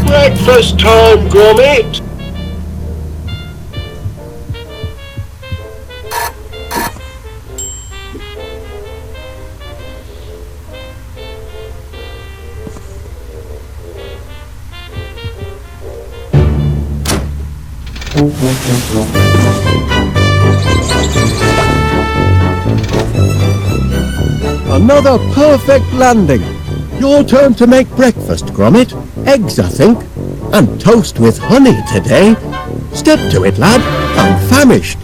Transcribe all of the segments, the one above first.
Breakfast time, Gromit! Another perfect landing. Your turn to make breakfast, Gromit. Eggs, I think. And toast with honey today. Step to it, lad. I'm famished.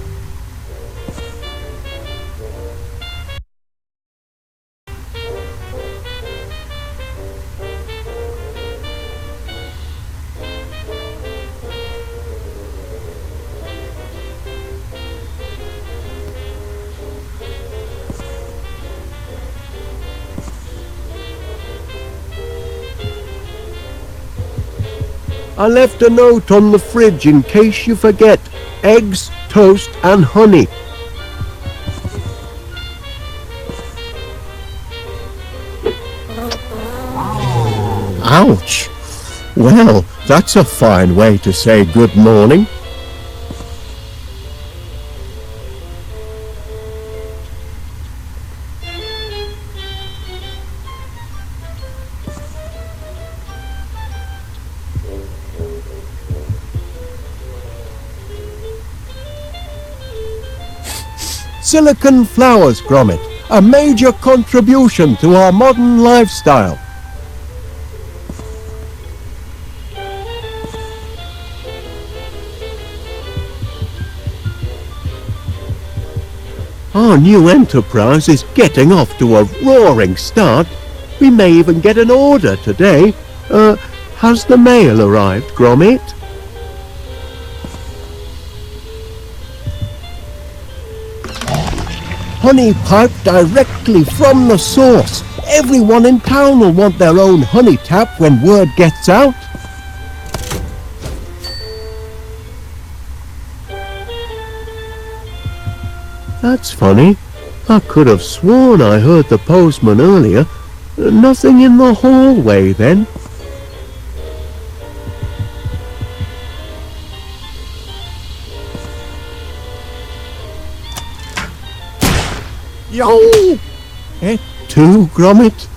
I left a note on the fridge in case you forget. Eggs, toast and honey. Ouch! Well, that's a fine way to say good morning. Silicon flowers, Gromit, a major contribution to our modern lifestyle. Our new enterprise is getting off to a roaring start. We may even get an order today. Has the mail arrived, Gromit? Honey piped directly from the source. Everyone in town will want their own honey tap when word gets out. That's funny. I could have sworn I heard the postman earlier. Nothing in the hallway then. Yo! Et tu, Gromit?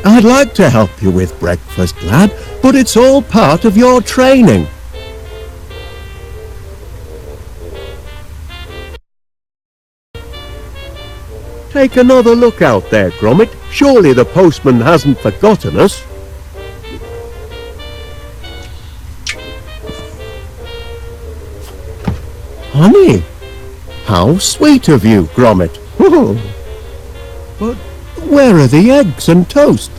I'd like to help you with breakfast, lad, but it's all part of your training. Take another look out there, Gromit. Surely the postman hasn't forgotten us. Honey, how sweet of you, Gromit. But where are the eggs and toast?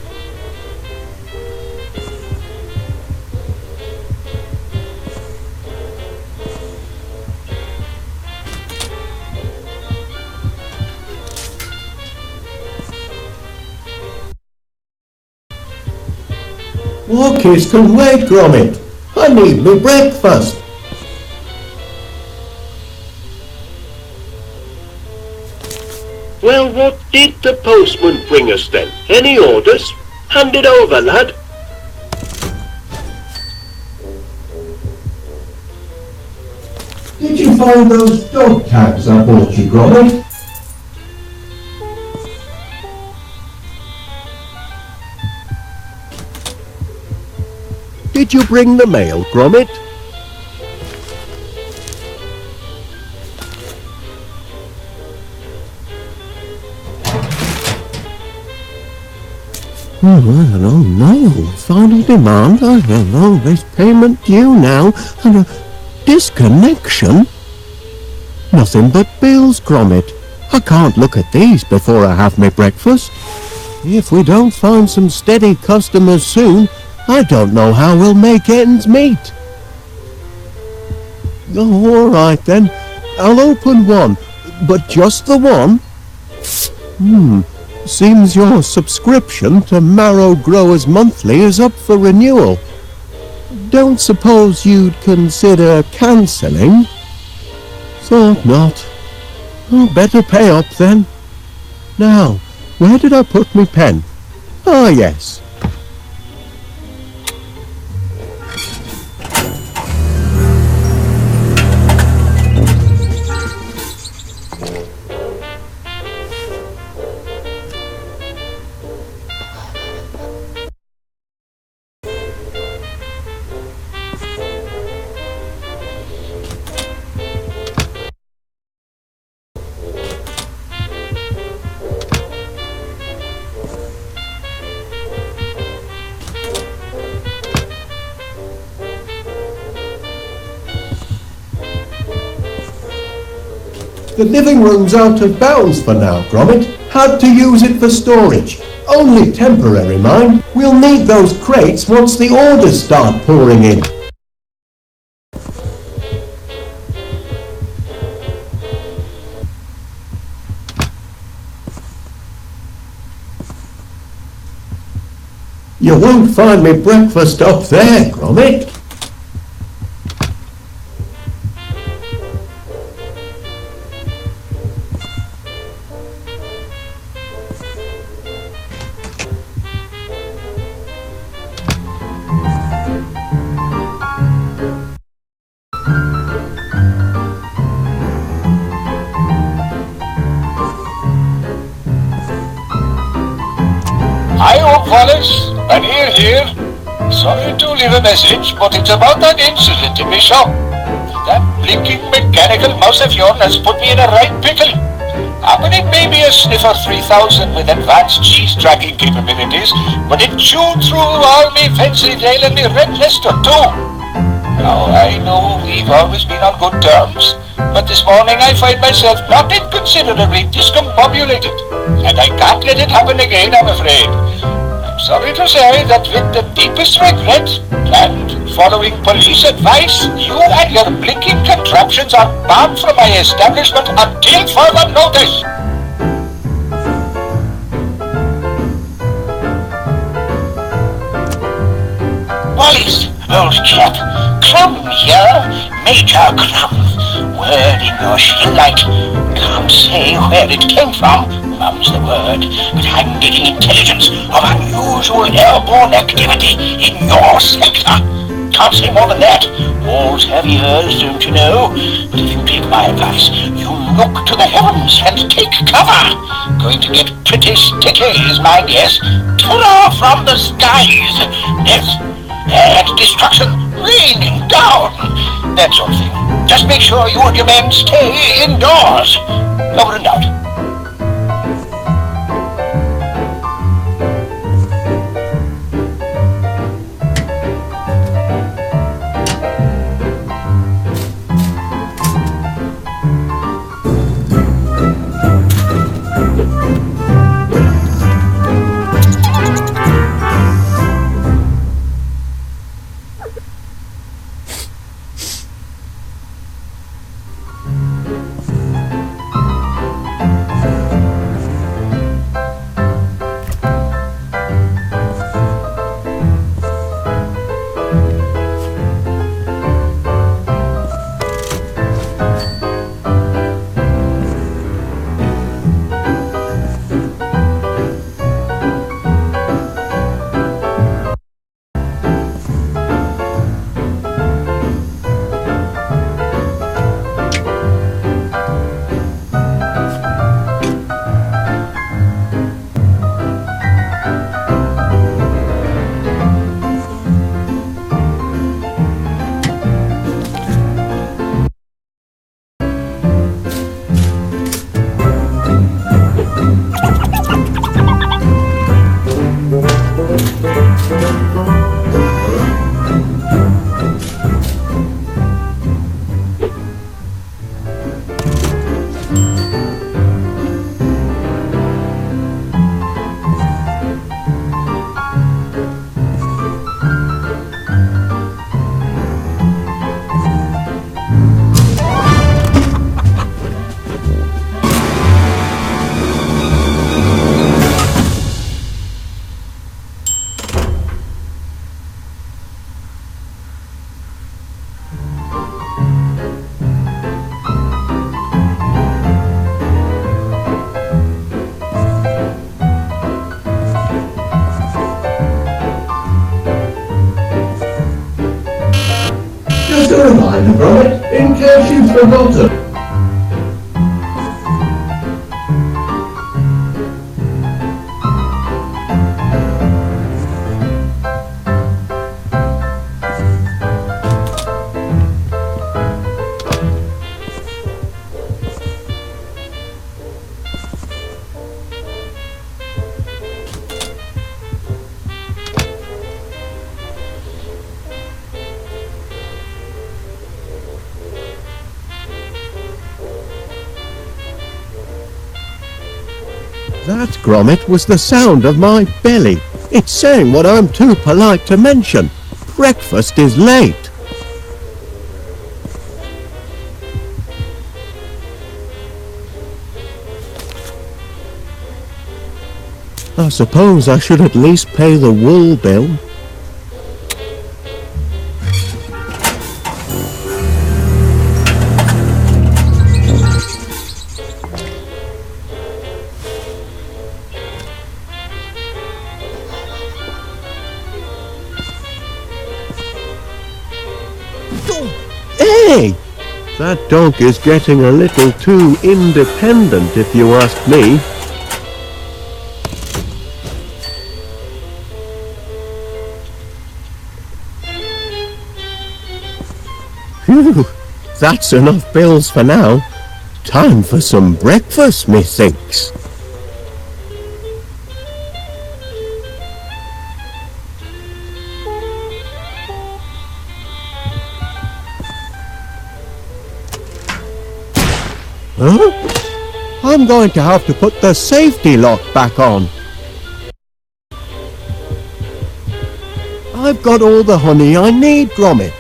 Walkies can wait, Gromit. I need my breakfast. Well, what did the postman bring us then? Any orders? Hand it over, lad. Did you find those dog tags I bought you, Gromit? Did you bring the mail, Gromit? Oh no, final demand, I don't know, there's payment due now, and a disconnection? Nothing but bills, Gromit. I can't look at these before I have my breakfast. If we don't find some steady customers soon, I don't know how we'll make ends meet. Oh, all right then, I'll open one, but just the one? Seems your subscription to Marrow Growers Monthly is up for renewal. Don't suppose you'd consider cancelling? Thought not. Oh, better pay up then. Now, where did I put my pen? Ah, yes. The living room's out of bounds for now, Gromit. Had to use it for storage. Only temporary, mind. We'll need those crates once the orders start pouring in. You won't find me breakfast up there, Gromit. Hi, old Wallace. I'm here. Sorry to leave a message, but it's about that incident in my shop. That blinking mechanical mouse of yours has put me in a right pickle. Happening maybe a sniffer 3000 with advanced cheese tracking capabilities, but it chewed through all me fancy tail and me red lister too. Now, I know we've always been on good terms, but this morning I find myself not inconsiderably discombobulated, and I can't let it happen again, I'm afraid. I'm sorry to say that with the deepest regret, and following police advice, you and your blinking contraptions are banned from my establishment until further notice. Wallace, old chap, Crumb here, Major Crumb. Word in your shellite. Can't say where it came from, mum's the word, but I'm getting intelligence of unusual airborne activity in your sector. Can't say more than that. Walls have ears, don't you know? But if you take my advice, you look to the heavens and take cover. Going to get pretty sticky is my guess. Terror from the skies. Death and destruction raining down. That sort of thing. Just make sure you and your men stay indoors. Over and out. Mind, Gromit, in case you've forgotten. That, Gromit, was the sound of my belly. It's saying what I'm too polite to mention. Breakfast is late. I suppose I should at least pay the wool bill. Hey! That dog is getting a little too independent, if you ask me. Phew! That's enough bills for now. Time for some breakfast, methinks. Huh? I'm going to have to put the safety lock back on. I've got all the honey I need, Gromit.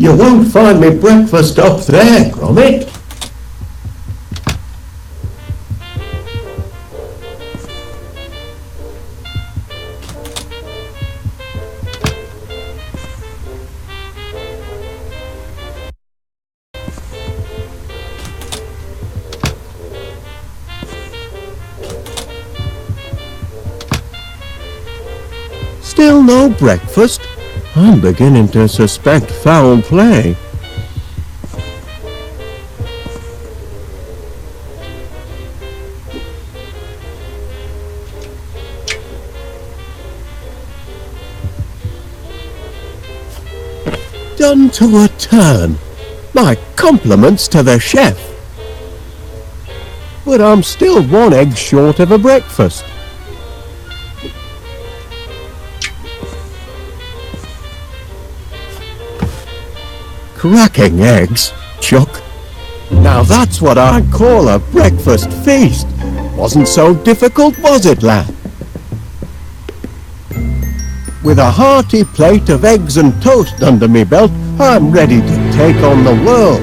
You won't find me breakfast up there, Gromit. Still no breakfast? I'm beginning to suspect foul play. Done to a turn. My compliments to the chef. But I'm still one egg short of a breakfast. Cracking eggs, Chuck. Now that's what I call a breakfast feast. Wasn't so difficult, was it, lad? With a hearty plate of eggs and toast under me belt, I'm ready to take on the world.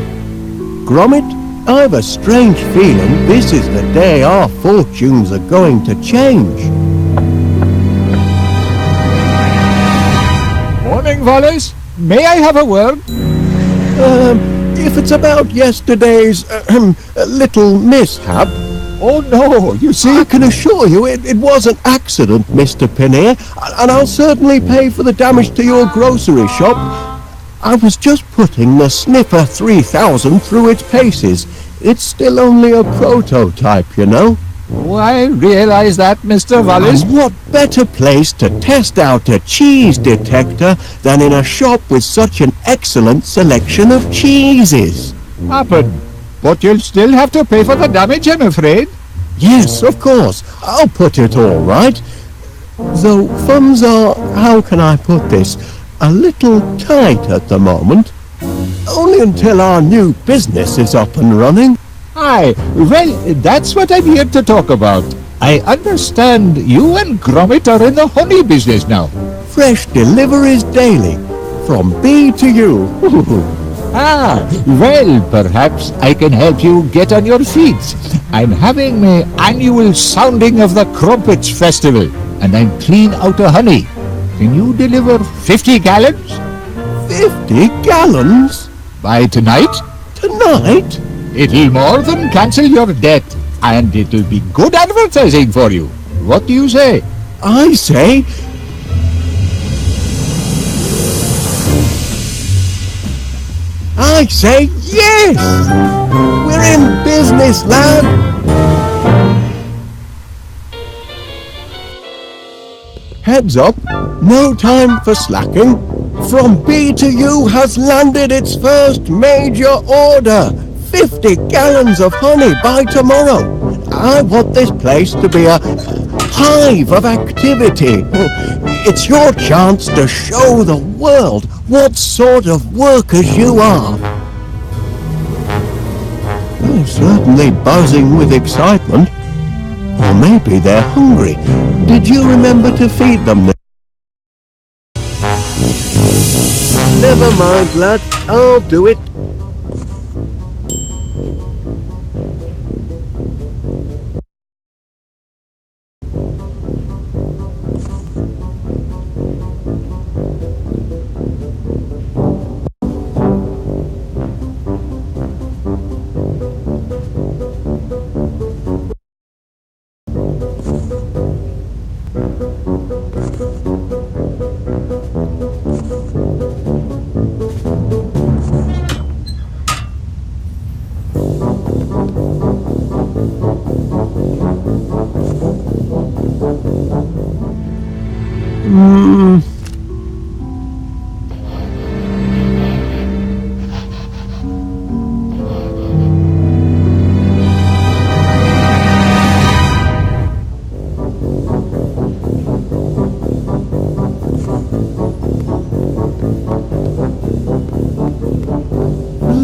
Gromit, I've a strange feeling this is the day our fortunes are going to change. Morning, Wallace. May I have a word? If it's about yesterday's little mishap, Oh no, you see, I can assure you it was an accident, Mr. Pinnear, and I'll certainly pay for the damage to your grocery shop. I was just putting the Sniffer 3000 through its paces. It's still only a prototype, you know. Oh, I realize that, Mr. Wallace. And what better place to test out a cheese detector than in a shop with such an excellent selection of cheeses? Happened. But you'll still have to pay for the damage, I'm afraid. Yes, of course. I'll put it all right. Though funds are, how can I put this, a little tight at the moment. Only until our new business is up and running. Aye, well, that's what I'm here to talk about. I understand you and Gromit are in the honey business now. Fresh deliveries daily, from bee to you. Ah, well, perhaps I can help you get on your feet. I'm having my annual sounding of the Crumpets Festival, and I'm clean out of honey. Can you deliver 50 gallons? 50 gallons? By tonight? Tonight? It'll more than cancel your debt, and it'll be good advertising for you. What do you say? I say... yes! We're in business, lad! Heads up, no time for slacking. From B to U has landed its first major order. 50 gallons of honey by tomorrow. I want this place to be a hive of activity. It's your chance to show the world what sort of workers you are. They're certainly buzzing with excitement. Or maybe they're hungry. Did you remember to feed them? Never mind, lad. I'll do it.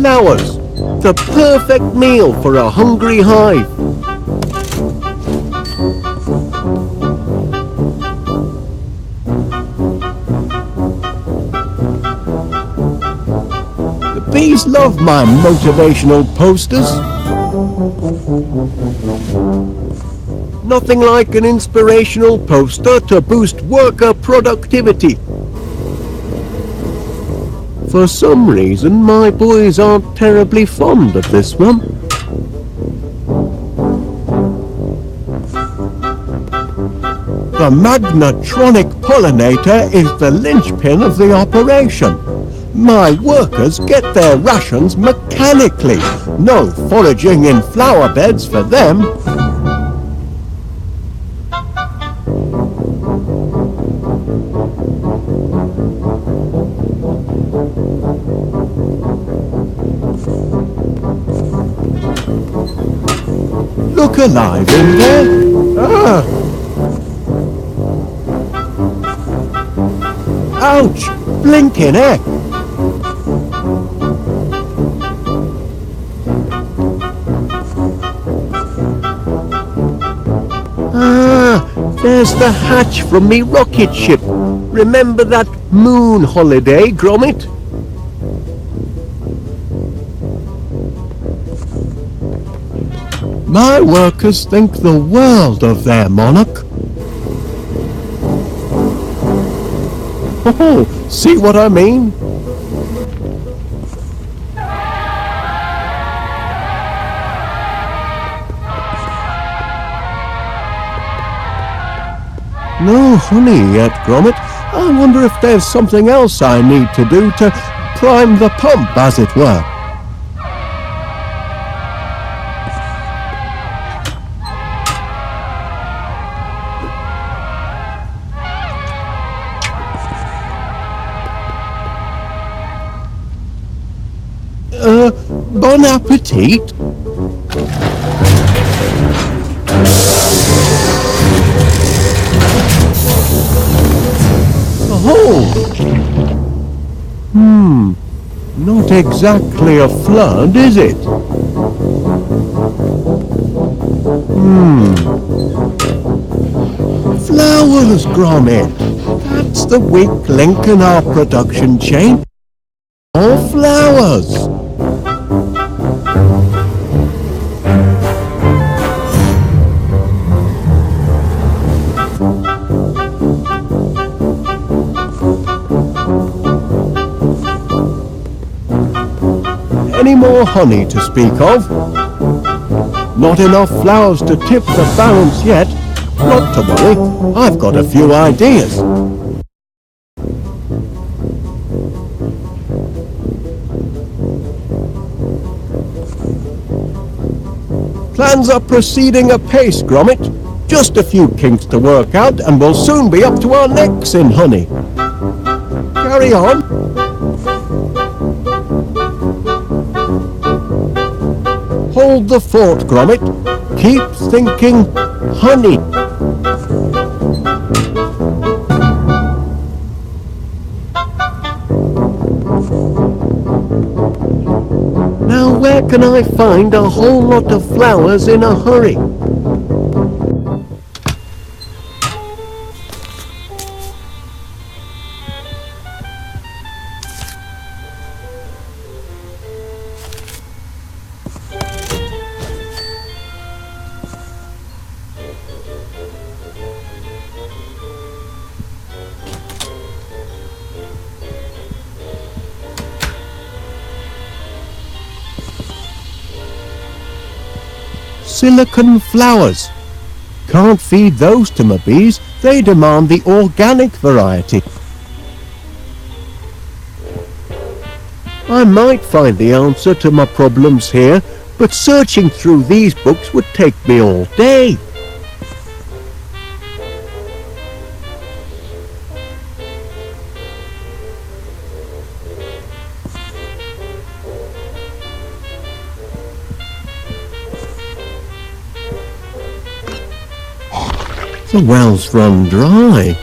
Flowers, the perfect meal for a hungry hive. The bees love my motivational posters. Nothing like an inspirational poster to boost worker productivity. For some reason, my boys aren't terribly fond of this one. The magnetronic pollinator is the linchpin of the operation. My workers get their rations mechanically. No foraging in flower beds for them. Look alive in there. Ah! Ouch! Blinking heck! Ah! There's the hatch from me rocket ship. Remember that moon holiday, Gromit? My workers think the world of their monarch. Oh, see what I mean? No honey yet, Gromit. I wonder if there's something else I need to do to prime the pump, as it were. Bon appetit. Oh! Not exactly a flood, is it? Flowers, Gromit. That's the weak link in our production chain. More flowers. Any more honey to speak of? Not enough flowers to tip the balance yet. Not to worry, I've got a few ideas. Plans are proceeding apace, Gromit. Just a few kinks to work out and we'll soon be up to our necks in honey. Carry on. Hold the fort, Gromit. Keep thinking honey. Now where can I find a whole lot of flowers in a hurry? Silicon flowers. Can't feed those to my bees. They demand the organic variety. I might find the answer to my problems here, but searching through these books would take me all day. The well's run dry.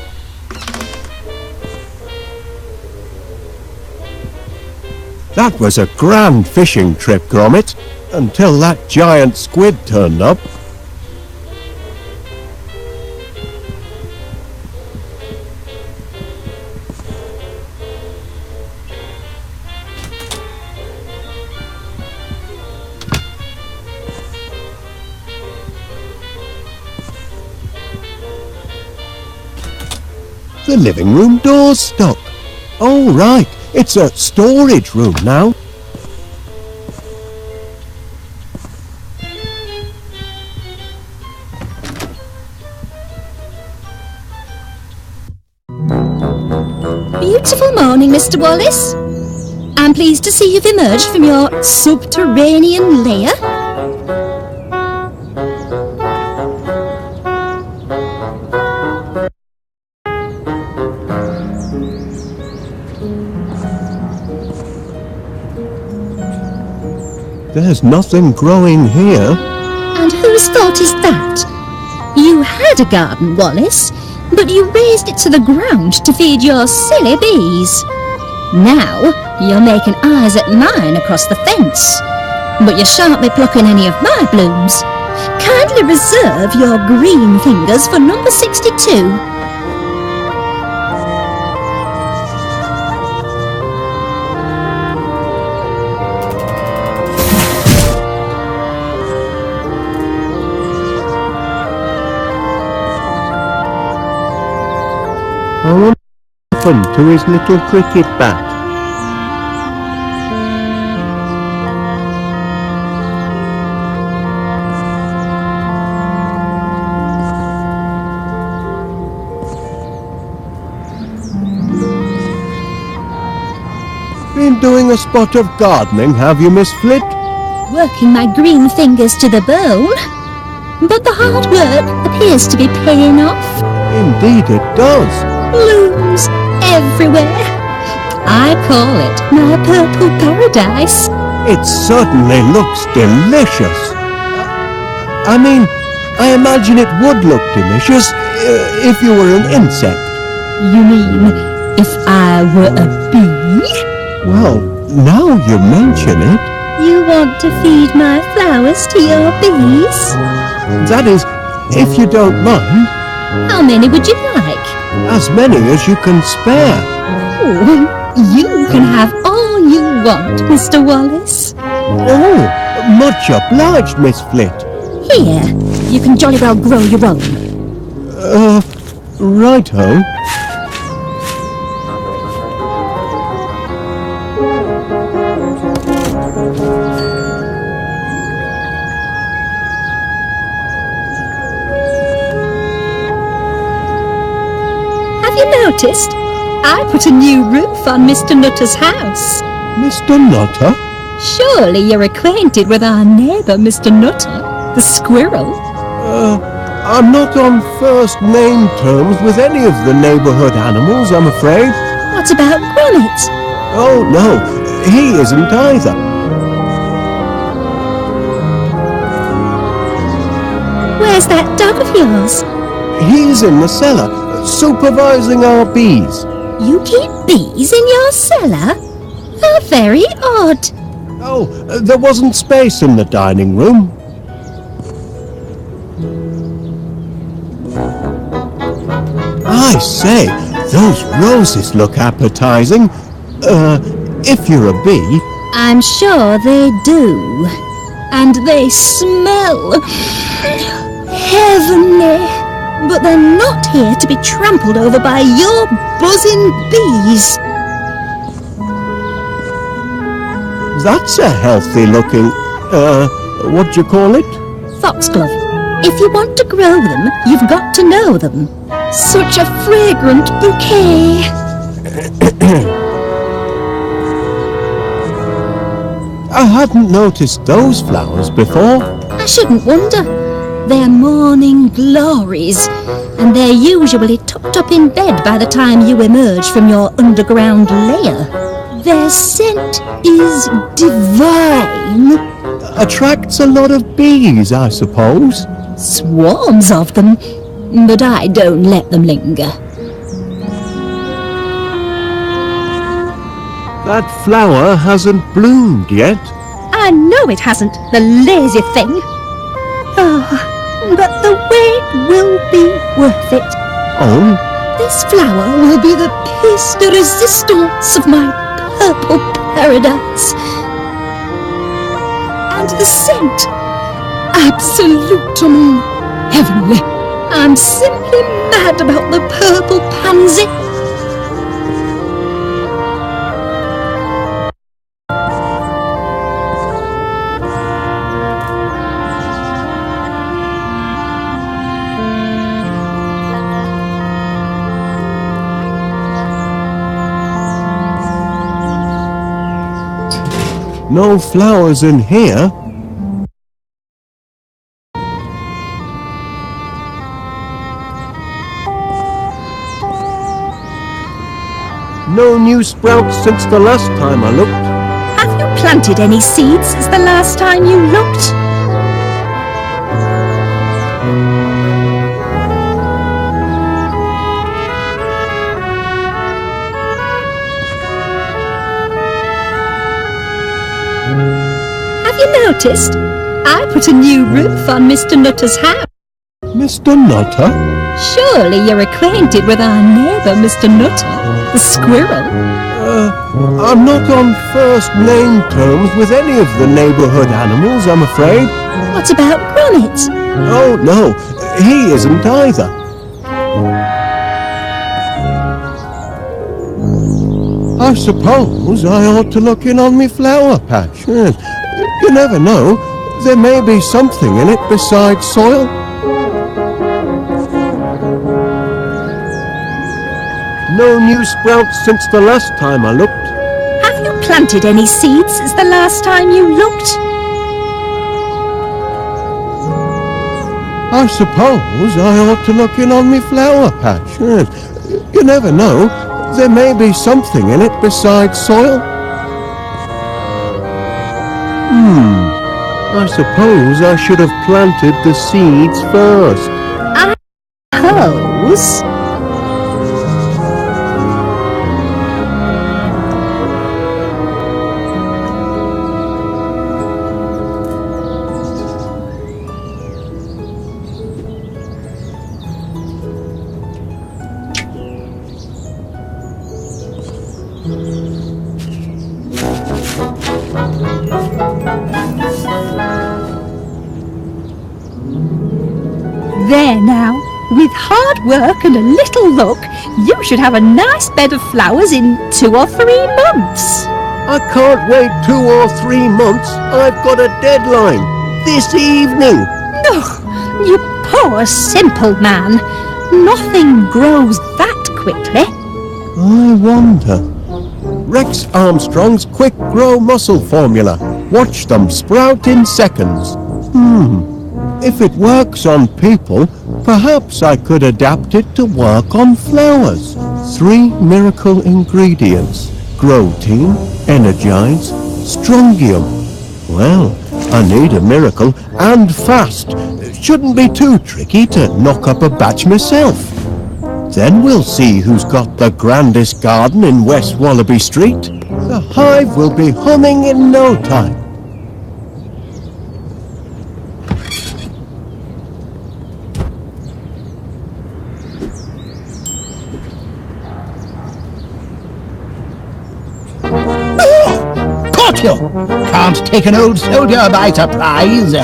That was a grand fishing trip, Gromit, until that giant squid turned up. The living room door's stuck. Oh, right. It's a storage room now. Beautiful morning, Mr. Wallace. I'm pleased to see you've emerged from your subterranean lair. There's nothing growing here. And whose fault is that? You had a garden, Wallace, but you razed it to the ground to feed your silly bees. Now you're making eyes at mine across the fence, but you shan't be plucking any of my blooms. Kindly reserve your green fingers for number 62. I wonder what happened to his little cricket bat. Been doing a spot of gardening, have you, Miss Flit? Working my green fingers to the bone. But the hard work appears to be paying off. Indeed it does. Blooms everywhere. I call it my purple paradise. It certainly looks delicious. I mean, I imagine it would look delicious if you were an insect. You mean if I were a bee? Well, now you mention it. You want to feed my flowers to your bees? That is, if you don't mind. How many would you like? As many as you can spare. Oh, you can have all you want, Mr. Wallace. Oh, much obliged, Miss Flit. Here, you can jolly well grow your own. Righto. Noticed? I put a new roof on Mr. Nutter's house. Mr. Nutter? Surely you're acquainted with our neighbour, Mr. Nutter, the squirrel? I'm not on first name terms with any of the neighbourhood animals, I'm afraid. What about Gromit? Oh, no, he isn't either. Where's that dog of yours? He's in the cellar, supervising our bees. You keep bees in your cellar? How very odd. Oh, there wasn't space in the dining room. I say, those roses look appetizing. If you're a bee... I'm sure they do. And they smell heavenly. But they're not here to be trampled over by your buzzing bees. That's a healthy looking, what do you call it? Foxglove. If you want to grow them, you've got to know them. Such a fragrant bouquet. I hadn't noticed those flowers before. I shouldn't wonder. They're morning glories, and they're usually tucked up in bed by the time you emerge from your underground lair. Their scent is divine. Attracts a lot of bees, I suppose. Swarms of them, but I don't let them linger. That flower hasn't bloomed yet. I know it hasn't, the lazy thing. Oh, but the wait will be worth it. Oh? This flower will be the piece de resistance of my purple paradise. And the scent, absolutely heavenly. I'm simply mad about the purple pansy. No flowers in here. No new sprouts since the last time I looked. Have you planted any seeds since the last time you looked? Have you noticed? I put a new roof on Mr. Nutter's house. Mr. Nutter? Surely you're acquainted with our neighbour, Mr. Nutter, the squirrel. I'm not on first name terms with any of the neighbourhood animals, I'm afraid. What about Gromit? Oh, no, he isn't either. I suppose I ought to look in on me flower patch. Yes. You never know, there may be something in it besides soil. No new sprouts since the last time I looked. Have you planted any seeds since the last time you looked? I suppose I ought to look in on me flower patch. Yes. You never know, there may be something in it besides soil. I suppose I should have planted the seeds first. I suppose. There now, with hard work and a little luck, you should have a nice bed of flowers in 2 or 3 months. I can't wait 2 or 3 months. I've got a deadline. This evening. Oh, you poor simple man. Nothing grows that quickly. I wonder. Rex Armstrong's quick grow muscle formula. Watch them sprout in seconds. If it works on people, perhaps I could adapt it to work on flowers. 3 miracle ingredients. Grow-team, Energize, Strongium. Well, I need a miracle, and fast. Shouldn't be too tricky to knock up a batch myself. Then we'll see who's got the grandest garden in West Wallaby Street. The hive will be humming in no time. Caught you! Can't take an old soldier by surprise.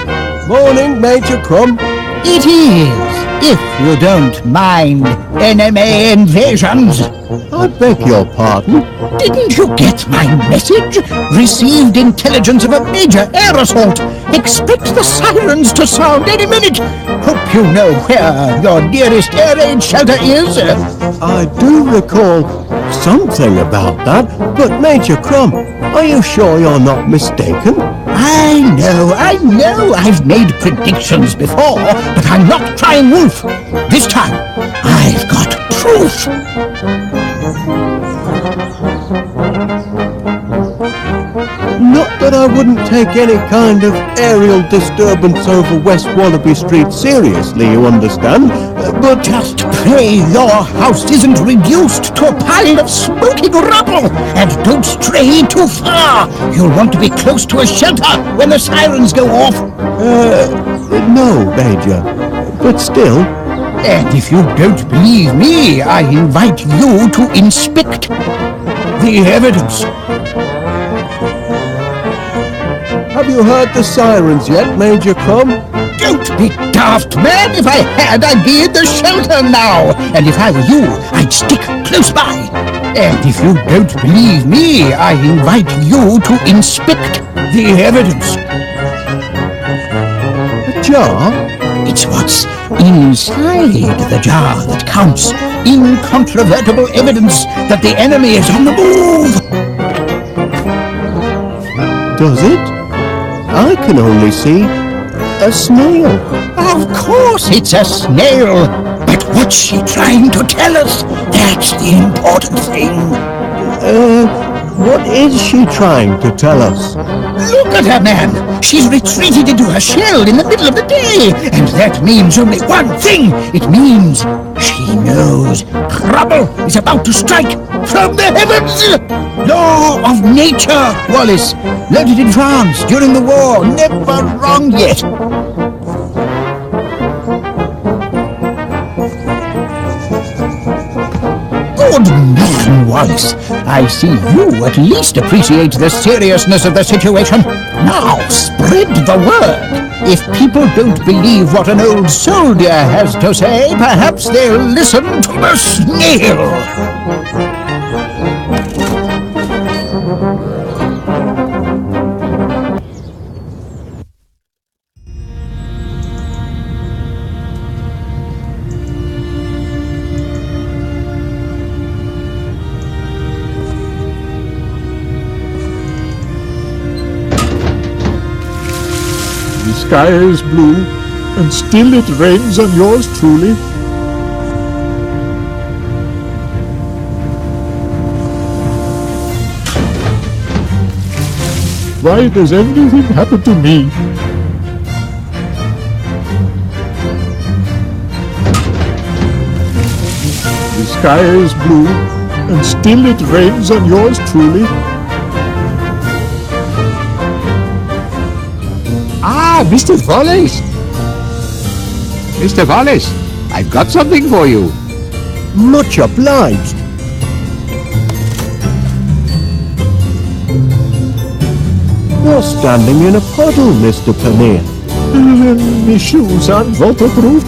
Morning, Major Crumb. It is, if you don't mind enemy invasions. I beg your pardon. Didn't you get my message? Received intelligence of a major air assault. Expect the sirens to sound any minute. Hope you know where your nearest air raid shelter is. I do recall something about that, but Major Crumb, are you sure you're not mistaken? I know, I've made predictions before, but I'm not crying wolf. This time, I've got proof. Not that I wouldn't take any kind of aerial disturbance over West Wallaby Street seriously, you understand, but... Just pray your house isn't reduced to a pile of smoking rubble, and don't stray too far. You'll want to be close to a shelter when the sirens go off. No, Major, but still... And if you don't believe me, I invite you to inspect the evidence. Have you heard the sirens yet, Major Crumb? Don't be daft, man! If I had, I'd be in the shelter now! And if I were you, I'd stick close by! And if you don't believe me, I invite you to inspect the evidence. A jar? It's what's inside the jar that counts. Incontrovertible evidence that the enemy is on the move! Does it? I can only see a snail. Of course it's a snail. But what's she trying to tell us? That's the important thing. What is she trying to tell us? Look at her, man. She's retreated into her shell in the middle of the day. And that means only one thing. It means she knows trouble is about to strike from the heavens. Law of nature, Wallace. Learned it in France during the war. Never wrong yet. Good man, Wallace. I see you at least appreciate the seriousness of the situation. Now, spread the word. If people don't believe what an old soldier has to say, perhaps they'll listen to the snail. The sky is blue, and still it rains on yours truly. Why does everything happen to me? The sky is blue, and still it rains on yours truly. Ah, Mr. Wallace! Mr. Wallace, I've got something for you. Much obliged. You're standing in a puddle, Mr. Paneer. My shoes aren't waterproof.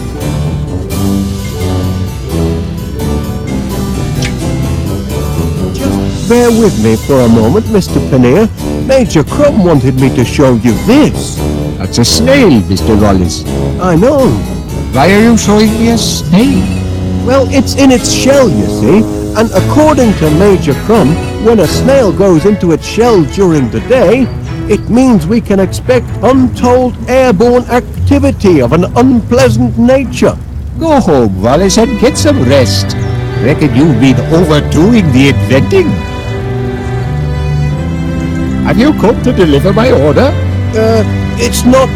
Just bear with me for a moment, Mr. Paneer. Major Crumb wanted me to show you this. That's a snail, Mr. Wallace. I know. Why are you showing me a snail? Well, it's in its shell, you see, and according to Major Crumb, when a snail goes into its shell during the day, it means we can expect untold airborne activity of an unpleasant nature. Go home, Wallace, and get some rest. Reckon you've been overdoing the inventing. Have you come to deliver my order? It's not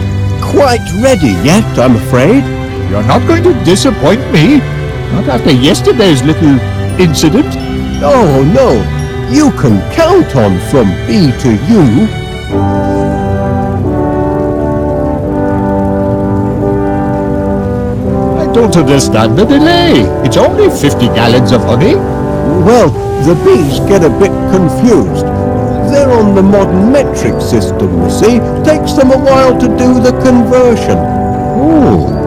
quite ready yet, I'm afraid. You're not going to disappoint me. Not after yesterday's little incident. Oh, no. You can count on from B to U. I don't understand the delay. It's only 50 gallons of honey. Well, the bees get a bit confused. They're on the modern metric system, you see. Takes them a while to do the conversion. Oh.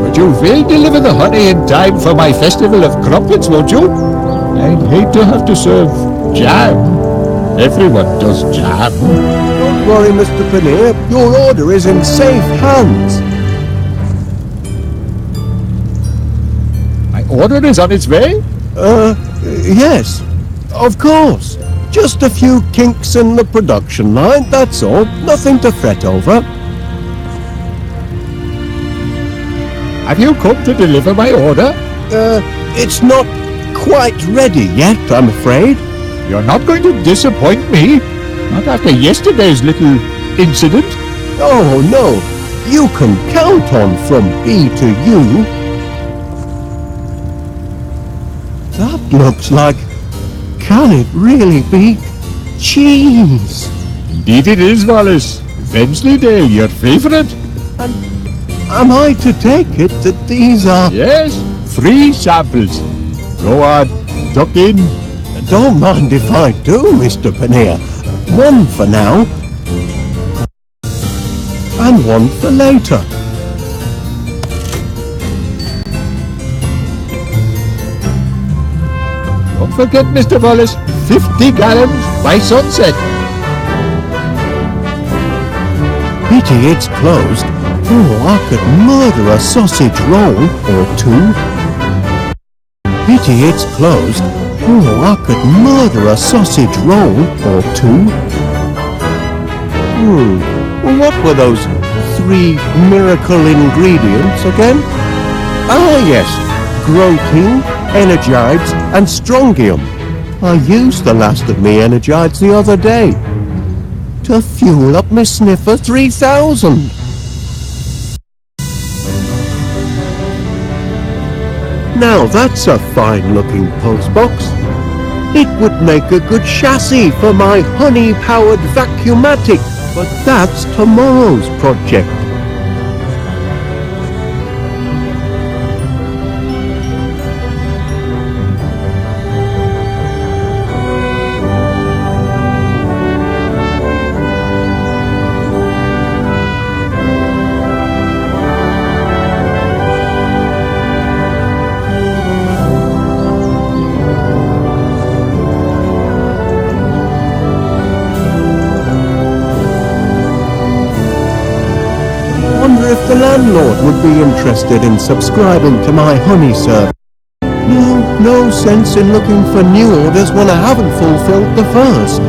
But you will deliver the honey in time for my festival of crumpets, won't you? I'd hate to have to serve jam. Everyone does jam. Don't worry, Mr. Paneer. Your order is in safe hands. My order is on its way? Yes, of course. Just a few kinks in the production line, that's all. Nothing to fret over. Have you come to deliver my order? It's not quite ready yet, I'm afraid. You're not going to disappoint me. Not after yesterday's little incident. Oh, no. You can count on from B to U. That looks like... Can it really be cheese? Indeed it is, Wallace. Wensleydale, your favourite. And am I to take it that these are... Yes, free samples. Go on, tuck in. Don't mind if I do, Mr. Paneer. One for now. And one for later. Don't forget, Mr. Wallace, 50 gallons by sunset. Pity it's closed. Oh, I could murder a sausage roll or two. Pity it's closed. Oh, I could murder a sausage roll or two. What were those 3 miracle ingredients again? Ah, yes. Grotein, Energides and Strongium. I used the last of me Energides the other day to fuel up my sniffer 3000. Now that's a fine-looking postbox. It would make a good chassis for my honey-powered vacuumatic, but that's tomorrow's project. If the landlord would be interested in subscribing to my honey service. No sense in looking for new orders when I haven't fulfilled the first.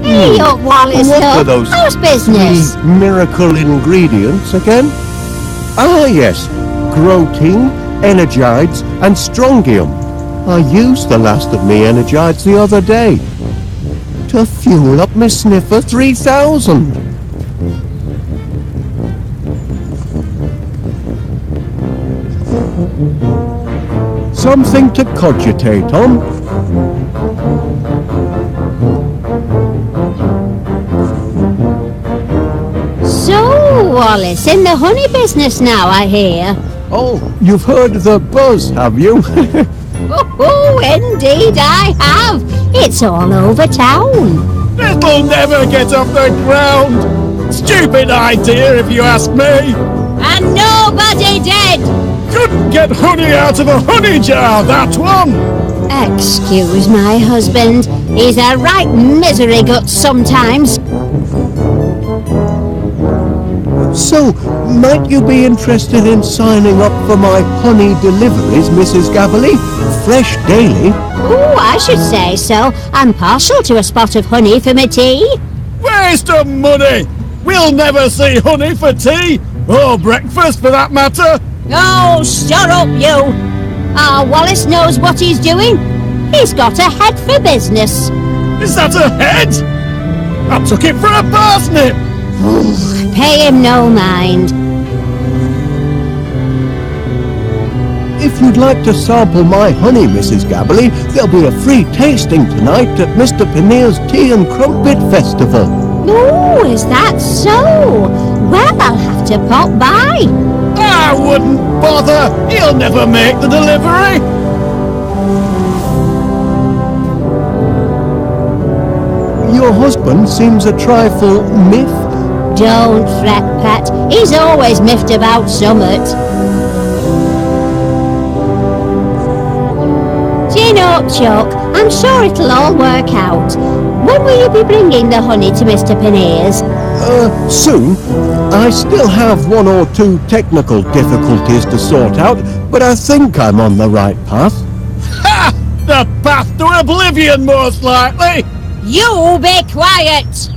Hey, up, Wallace, What look. were those How's business? 3 miracle ingredients again? Ah, yes. Grotein, Energides and Strongium. I used the last of me Energides the other day to fuel up my sniffer 3000. Something to cogitate on. So, Wallace, in the honey business now, I hear. Oh, you've heard the buzz, have you? Oh, indeed I have. It's all over town. It'll never get off the ground. Stupid idea, if you ask me. And nobody did. Couldn't get honey out of a honey jar, that one. Excuse my husband. He's a right misery gut sometimes. So, might you be interested in signing up for my honey deliveries, Mrs. Gabberley? Fresh daily. Oh, I should say so. I'm partial to a spot of honey for my tea. Waste of money. We'll never see honey for tea, or breakfast for that matter. Oh, shut up, you. Wallace knows what he's doing. He's got a head for business. Is that a head? I took it for a parsnip. Pay him no mind. If you'd like to sample my honey, Mrs. Gabberley, there'll be a free tasting tonight at Mr. Panier's Tea and Crumpet Festival. Oh, is that so? Well, I'll have to pop by. I wouldn't bother. He'll never make the delivery. Your husband seems a trifle miffed. Don't fret, Pat. He's always miffed about summat. Chin up, Chuck. I'm sure it'll all work out. When will you be bringing the honey to Mr. Panier's? Soon. I still have 1 or 2 technical difficulties to sort out, but I think I'm on the right path. Ha! The path to oblivion, most likely. You be quiet!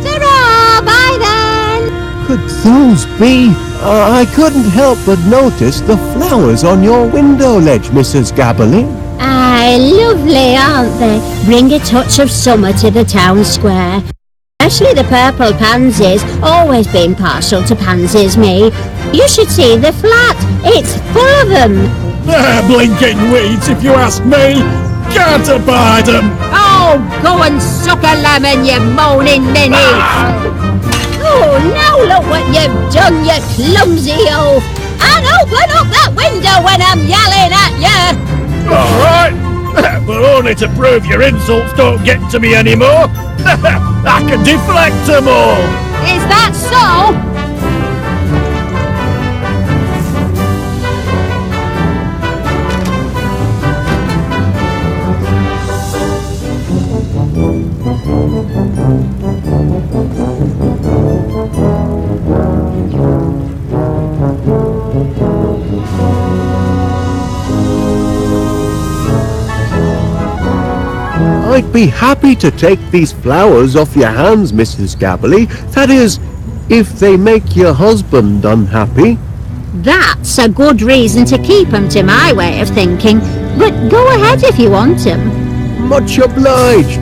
Ta-ra! Bye then! Could those be? I couldn't help but notice the flowers on your window ledge, Mrs. Gabberley. Aye, lovely, aren't they? Bring a touch of summer to the town square. Especially the purple pansies. Always been partial to pansies, me. You should see the flat. It's full of them. They're blinking weeds, if you ask me. Can't abide them! Oh, go and suck a lemon, you moaning ninny! Oh, now look what you've done, you clumsy oaf! And open up that window when I'm yelling at you! All right, but only to prove your insults don't get to me anymore. I can deflect them all. Is that so? I'd be happy to take these flowers off your hands, Mrs. Gabberly. That is, if they make your husband unhappy. That's a good reason to keep 'em, to my way of thinking. But go ahead if you want 'em. Much obliged.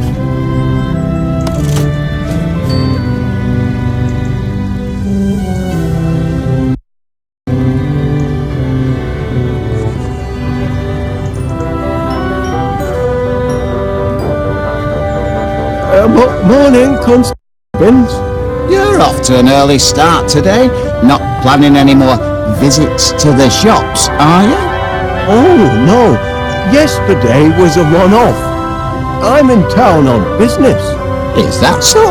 Morning, Constance. You're off to an early start today. Not planning any more visits to the shops, are you? Oh, no. Yesterday was a one-off. I'm in town on business. Is that so?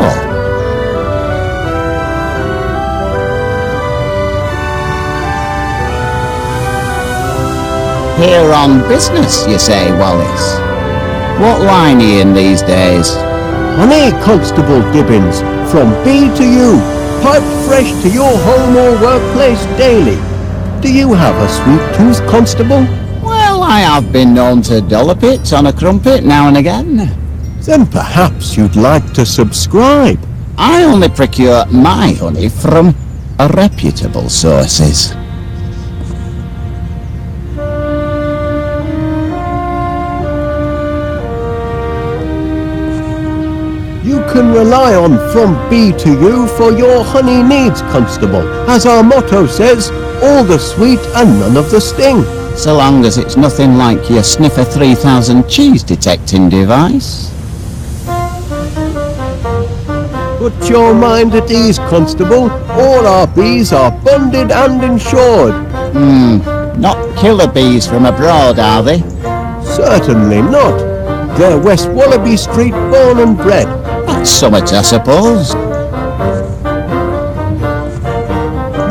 Here on business, you say, Wallace? What line are you in these days? Honey, Constable Dibbins, from B to U, piped fresh to your home or workplace daily. Do you have a sweet tooth, Constable? Well, I have been known to dollop it on a crumpet now and again. Then perhaps you'd like to subscribe. I only procure my honey from reputable sources. You can rely on From B to U for your honey needs, Constable. As our motto says, all the sweet and none of the sting. So long as it's nothing like your Sniffer 3000 cheese detecting device. Put your mind at ease, Constable. All our bees are bonded and insured. Not killer bees from abroad, are they? Certainly not. They're West Wallaby Street born and bred. That's summit, I suppose.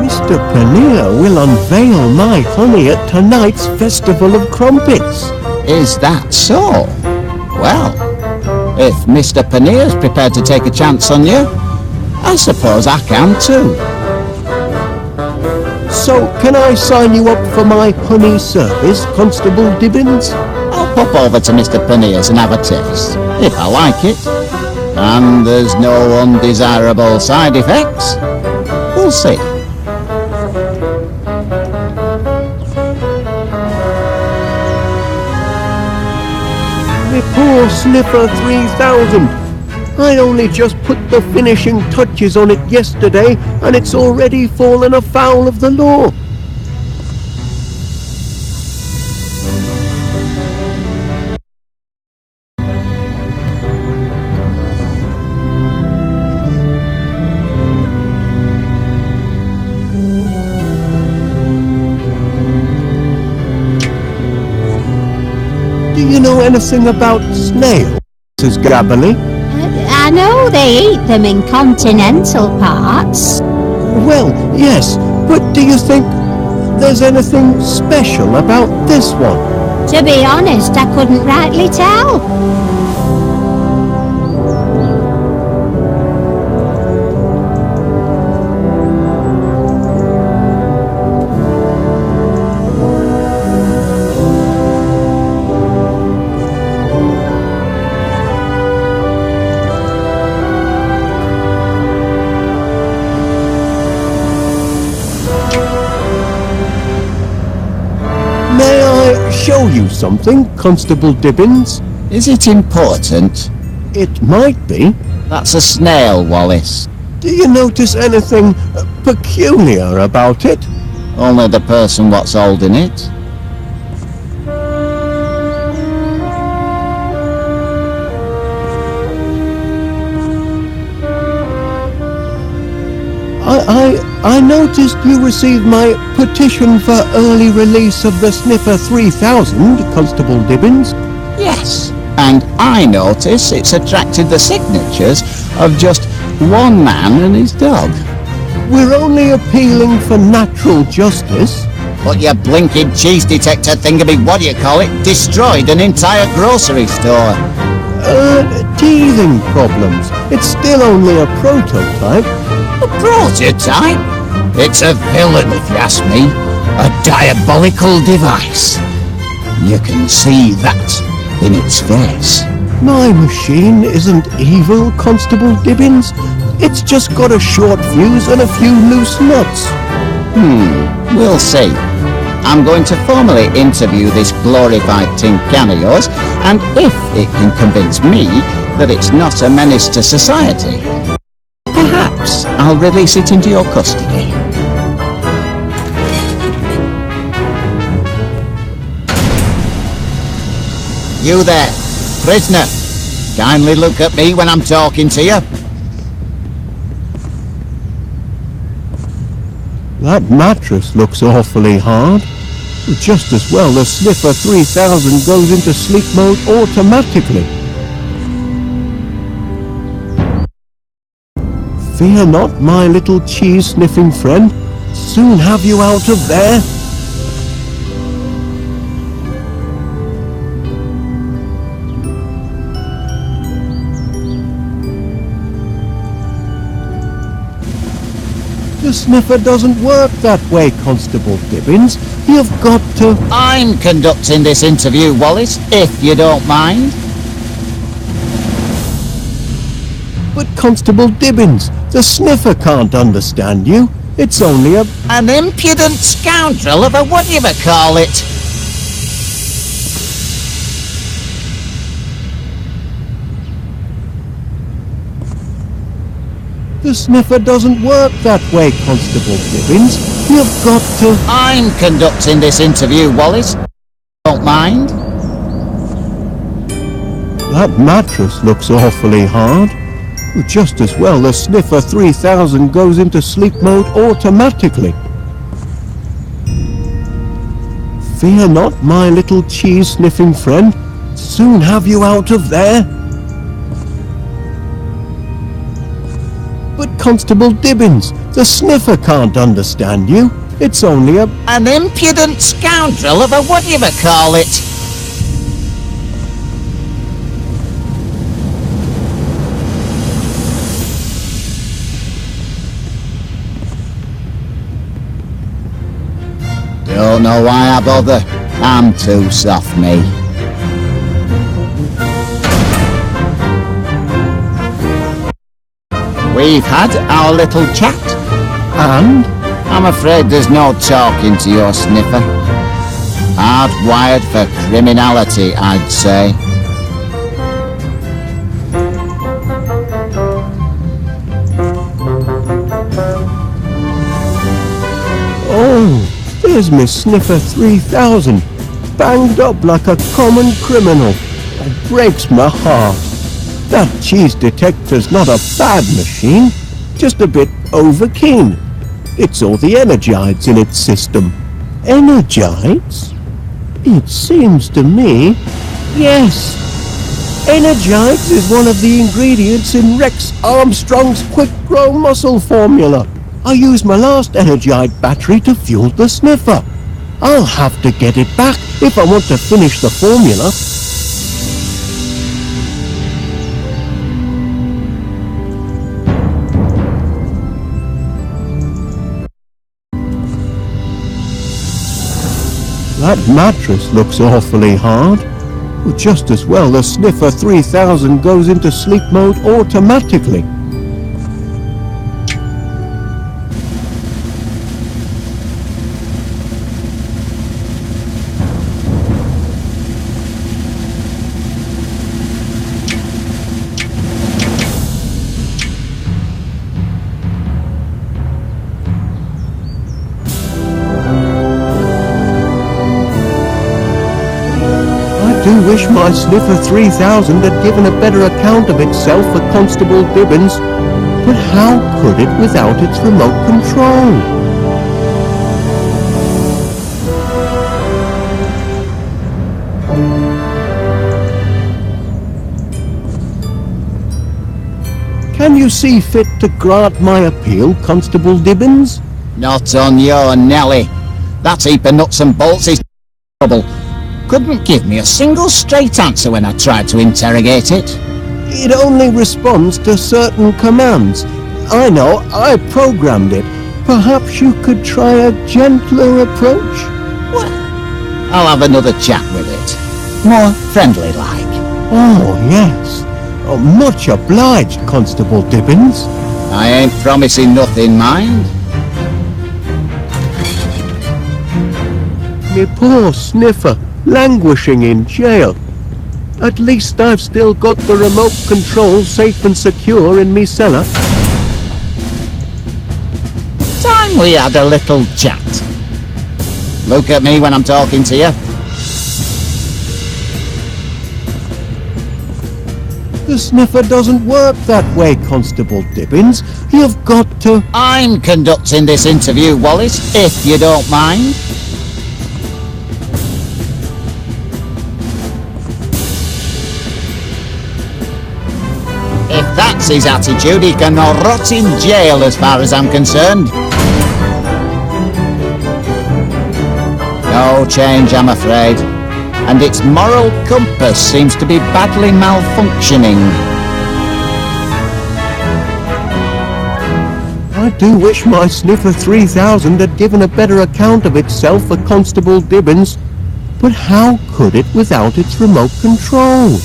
Mr. Pannier will unveil my honey at tonight's Festival of Crumpets. Is that so? Well, if Mr. Panier's prepared to take a chance on you, I suppose I can too. So, can I sign you up for my honey service, Constable Dibbins? I'll pop over to Mr. Panier's and have a taste, if I like it. And there's no undesirable side effects. We'll see. My poor Sniffer 3000. I only just put the finishing touches on it yesterday, and it's already fallen afoul of the law. Do you know anything about snails, Mrs. Gabberly? I know they eat them in continental parts. Well, yes, but do you think there's anything special about this one? To be honest, I couldn't rightly tell. May I show you something, Constable Dibbins? Is it important? It might be. That's a snail, Wallace. Do you notice anything peculiar about it? Only the person what's holding it. I noticed you received my petition for early release of the Sniffer 3000, Constable Dibbins. Yes, and I notice it's attracted the signatures of just one man and his dog. We're only appealing for natural justice. But your blinking cheese detector thingamy, what do you call it, destroyed an entire grocery store. Teething problems. It's still only a prototype. A prototype? It's a villain, if you ask me. A diabolical device. You can see that in its face. My machine isn't evil, Constable Dibbins. It's just got a short fuse and a few loose nuts. We'll see. I'm going to formally interview this glorified tin can of yours, and if it can convince me that it's not a menace to society, perhaps I'll release it into your custody. You there, prisoner. Kindly look at me when I'm talking to you. That mattress looks awfully hard. Just as well the Sniffer 3000 goes into sleep mode automatically. Fear not, my little cheese-sniffing friend. Soon have you out of there. The Sniffer doesn't work that way, Constable Dibbins. You've got to... I'm conducting this interview, Wallace, if you don't mind. But Constable Dibbins, the Sniffer can't understand you. It's only an impudent scoundrel of a what-you-call-it. The Sniffer doesn't work that way, Constable Dibbins. You've got to... I'm conducting this interview, Wallace. Don't mind. That mattress looks awfully hard. Just as well the Sniffer 3000 goes into sleep mode automatically. Fear not, my little cheese-sniffing friend. Soon have you out of there. But Constable Dibbins, the Sniffer can't understand you. It's only an impudent scoundrel of a what-you-call-it. Don't know why I bother. I'm too soft, me. We've had our little chat, and I'm afraid there's no talking to your Sniffer. Hardwired for criminality, I'd say. Oh, there's Miss Sniffer 3000, banged up like a common criminal. It breaks my heart. That cheese detector's not a bad machine, just a bit over-keen. It's all the energides in its system. Energides? It seems to me... Yes. Energides is one of the ingredients in Rex Armstrong's quick-grow muscle formula. I used my last Energide battery to fuel the Sniffer. I'll have to get it back if I want to finish the formula. That mattress looks awfully hard. Just as well the Sniffer 3000 goes into sleep mode automatically. I do wish my Sniffer 3000 had given a better account of itself for Constable Dibbins. But how could it without its remote control? Can you see fit to grant my appeal, Constable Dibbins? Not on your Nelly. That heap of nuts and bolts is trouble. Couldn't give me a single straight answer when I tried to interrogate it. It only responds to certain commands. I know, I programmed it. Perhaps you could try a gentler approach? Well, I'll have another chat with it. More friendly-like. Oh, yes. Oh, much obliged, Constable Dibbins. I ain't promising nothing, mind. Me poor sniffer, languishing in jail. At least I've still got the remote control safe and secure in me cellar. Time we had a little chat. Look at me when I'm talking to you. The sniffer doesn't work that way, Constable Dibbins. You've got to... I'm conducting this interview, Wallace, if you don't mind. If that's his attitude, he can rot in jail as far as I'm concerned. No change, I'm afraid. And its moral compass seems to be badly malfunctioning. I do wish my Sniffer 3000 had given a better account of itself for Constable Dibbins. But how could it without its remote control?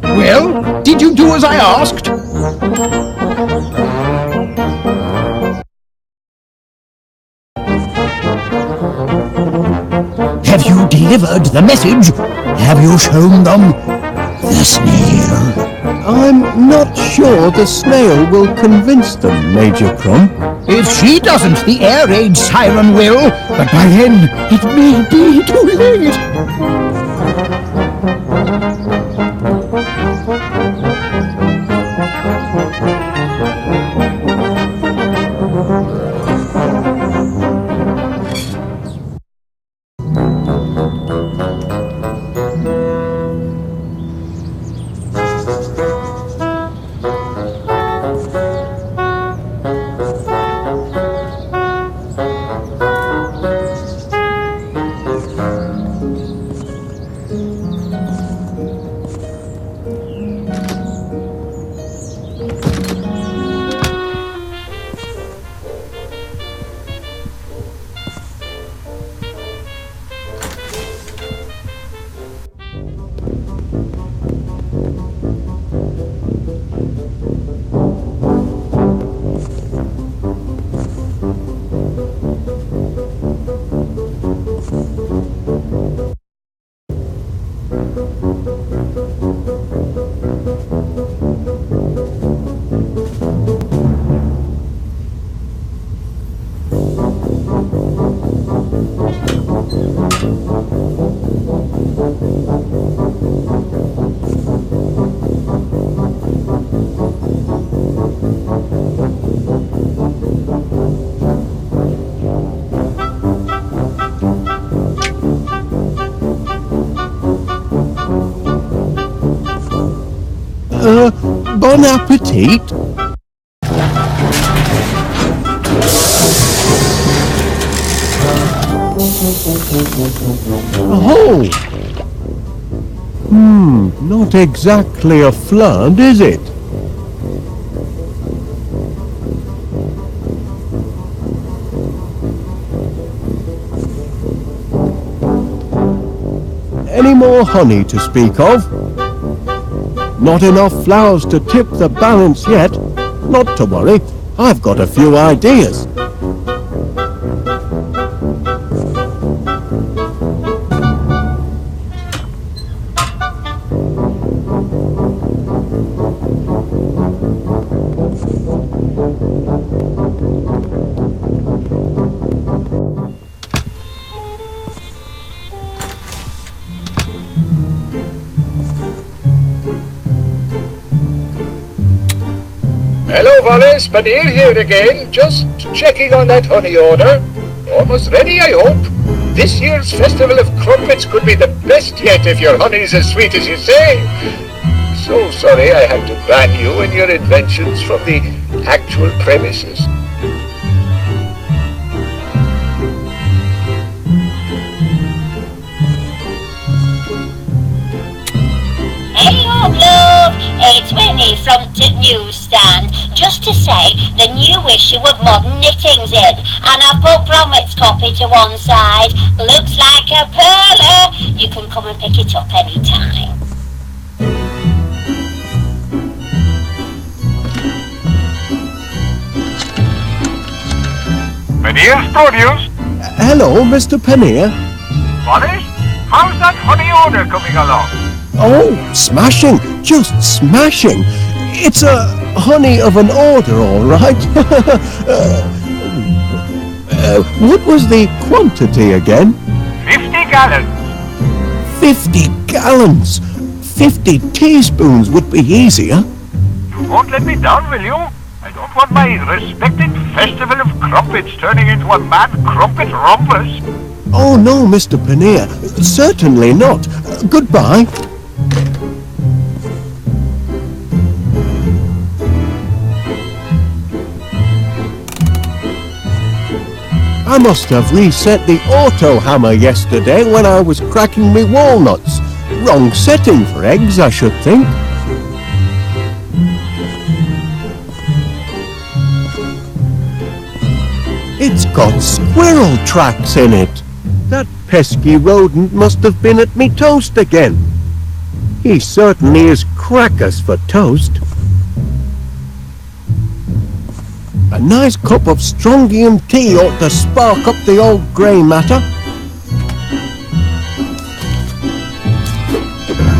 Well, did you do as I asked? Have you delivered the message? Have you shown them the snail? I'm not sure the snail will convince them, Major Crumb. If she doesn't, the air raid siren will, but by then it may be too late. Bon appetit. Oh! Not exactly a flood, is it? Any more honey to speak of? Not enough flowers to tip the balance yet. Not to worry, I've got a few ideas. Hello, Wallace. Paneer here again. Just checking on that honey order. Almost ready, I hope. This year's Festival of Crumpets could be the best yet if your honey's as sweet as you say. So sorry I had to ban you and your inventions from the actual premises. Hello, love. It's Winnie from the newsstand. Just to say, the new issue of Modern Knittings in, and I put Gromit's copy to one side. Looks like a perler. You can come and pick it up any time. Paneer's produce. Hello, Mr. Paneer. Wallace, how's that honey order coming along? Oh, smashing, just smashing. It's a honey of an order, all right. What was the quantity again? 50 gallons. 50 gallons. 50 teaspoons would be easier. You won't let me down, will you? I don't want my respected Festival of Crumpets turning into a mad crumpet rumpus. Oh, no, Mr. Paneer. Certainly not. Goodbye. I must have reset the auto hammer yesterday when I was cracking me walnuts. Wrong setting for eggs, I should think. It's got squirrel tracks in it. That pesky rodent must have been at me toast again. He certainly is crackers for toast. A nice cup of strontium tea ought to spark up the old grey matter.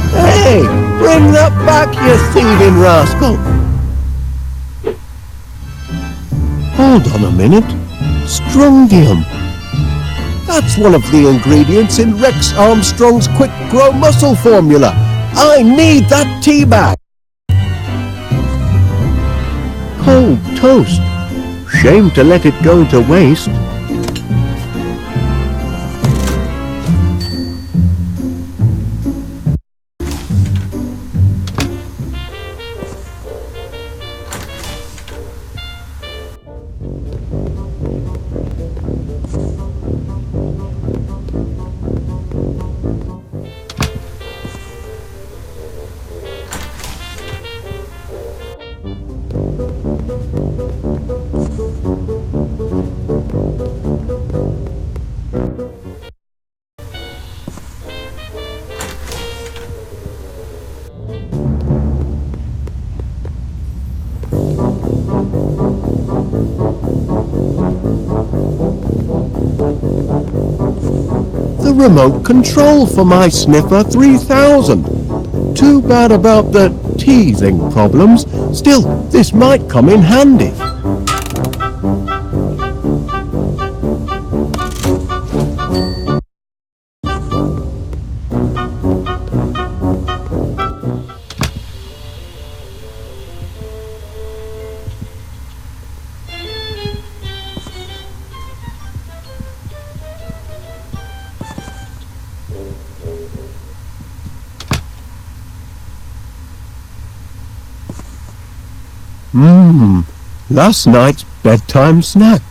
Hey, bring that back, you thieving rascal. Hold on a minute. Strontium. That's one of the ingredients in Rex Armstrong's Quick Grow Muscle formula. I need that tea bag. Cold toast. Shame to let it go to waste. The remote control for my Sniffer 3000. Too bad about the teething problems. Still, this might come in handy. Last night's bedtime snack.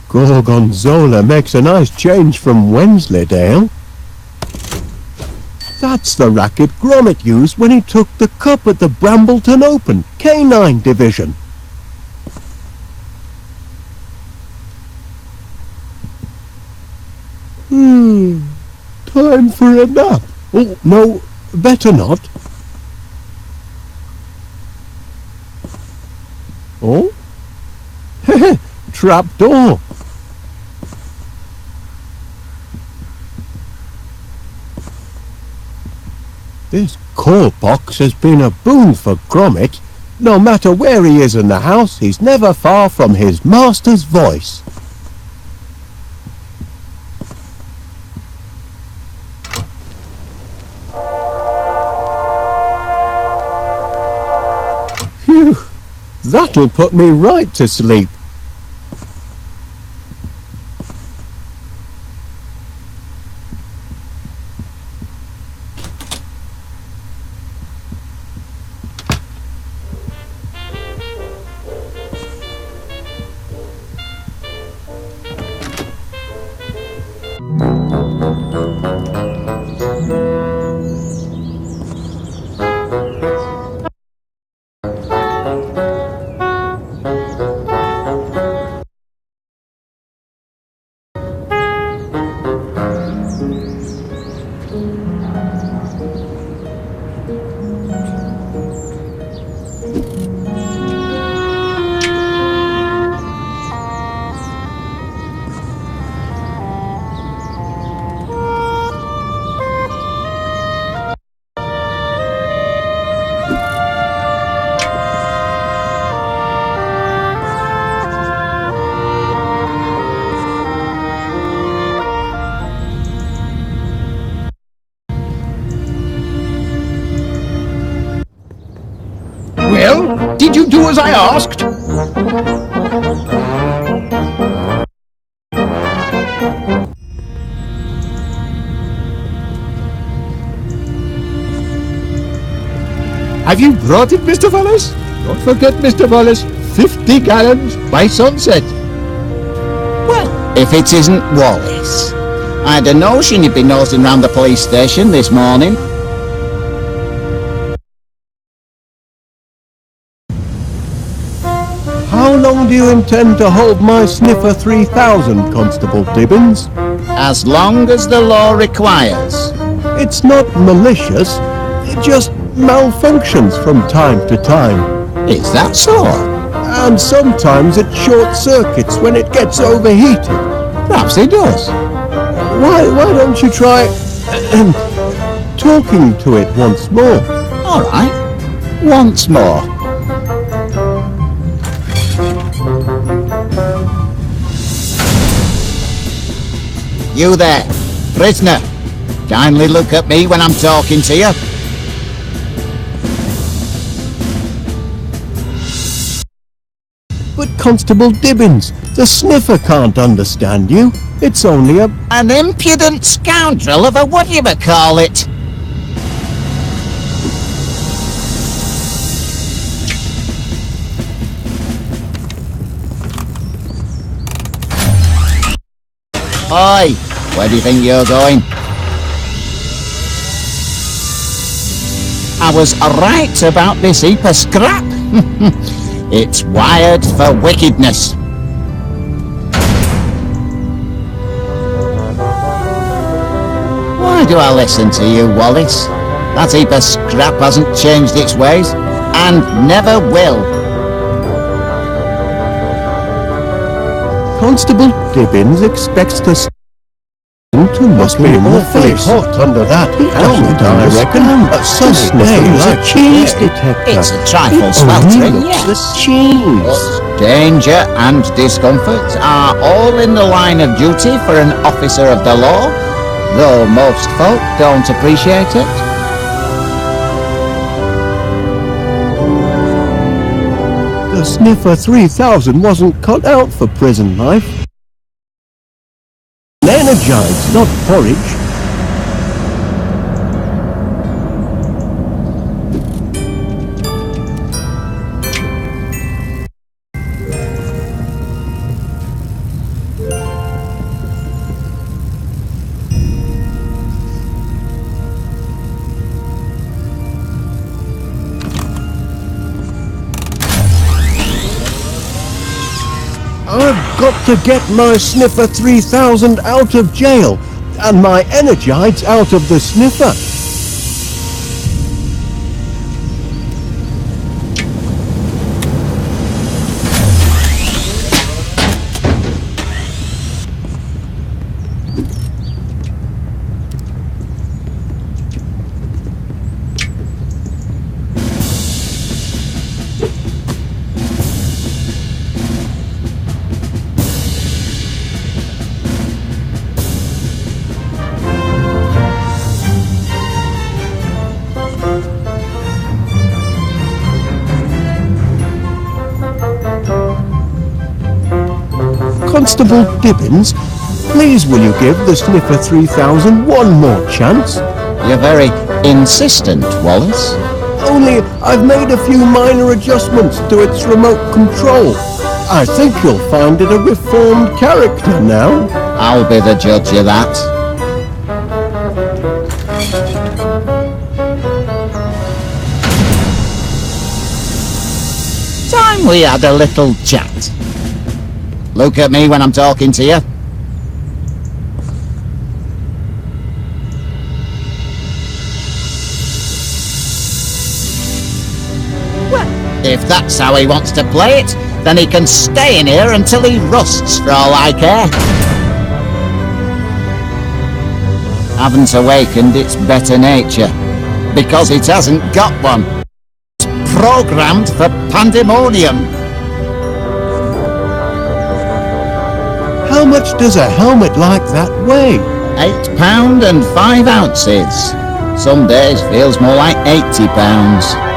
Gorgonzola makes a nice change from Wensleydale. That's the racket Gromit used when he took the cup at the Brambleton Open, Canine Division. Time for a nap. Oh, no, better not. Oh? Trap door. This call box has been a boon for Gromit. No matter where he is in the house, he's never far from his master's voice. Phew. That'll put me right to sleep. Well, did you do as I asked? Have you brought it, Mr. Wallace? Don't forget, Mr. Wallace, 50 gallons by sunset. Well, if it isn't Wallace. I had a notion you'd be nosing round the police station this morning. How long do you intend to hold my sniffer 3000, Constable Dibbins? As long as the law requires. It's not malicious, it just malfunctions from time to time. Is that so? And sometimes it short circuits when it gets overheated. Perhaps it does. Why don't you try talking to it once more? All right. Once more. You there, prisoner. Kindly look at me when I'm talking to you. But Constable Dibbins, the sniffer can't understand you. It's only an impudent scoundrel of a what-you-call-it. Oi, where do you think you're going? I was right about this heap of scrap. It's wired for wickedness. Why do I listen to you, Wallace? That heap of scrap hasn't changed its ways, and never will. Constable Dibbins expects the must be awfully hot under that helmet, I reckon. Some sniffer a cheese detector. It's a trifle sweltering, yes. The cheese. Danger and discomfort are all in the line of duty for an officer of the law, though most folk don't appreciate it. The sniffer 3000 wasn't cut out for prison life. Energized, not porridge. I've got to get my sniffer 3000 out of jail, and my energites out of the sniffer. Constable Dibbins, please will you give the Sniffer 3000 one more chance? You're very insistent, Wallace. Only I've made a few minor adjustments to its remote control. I think you'll find it a reformed character now. I'll be the judge of that. Time we had a little chat. Look at me when I'm talking to you. If that's how he wants to play it, then he can stay in here until he rusts, for all I care. Haven't awakened its better nature, because it hasn't got one. It's programmed for pandemonium. How much does a helmet like that weigh? £8 and 5 ounces. Some days feels more like £80.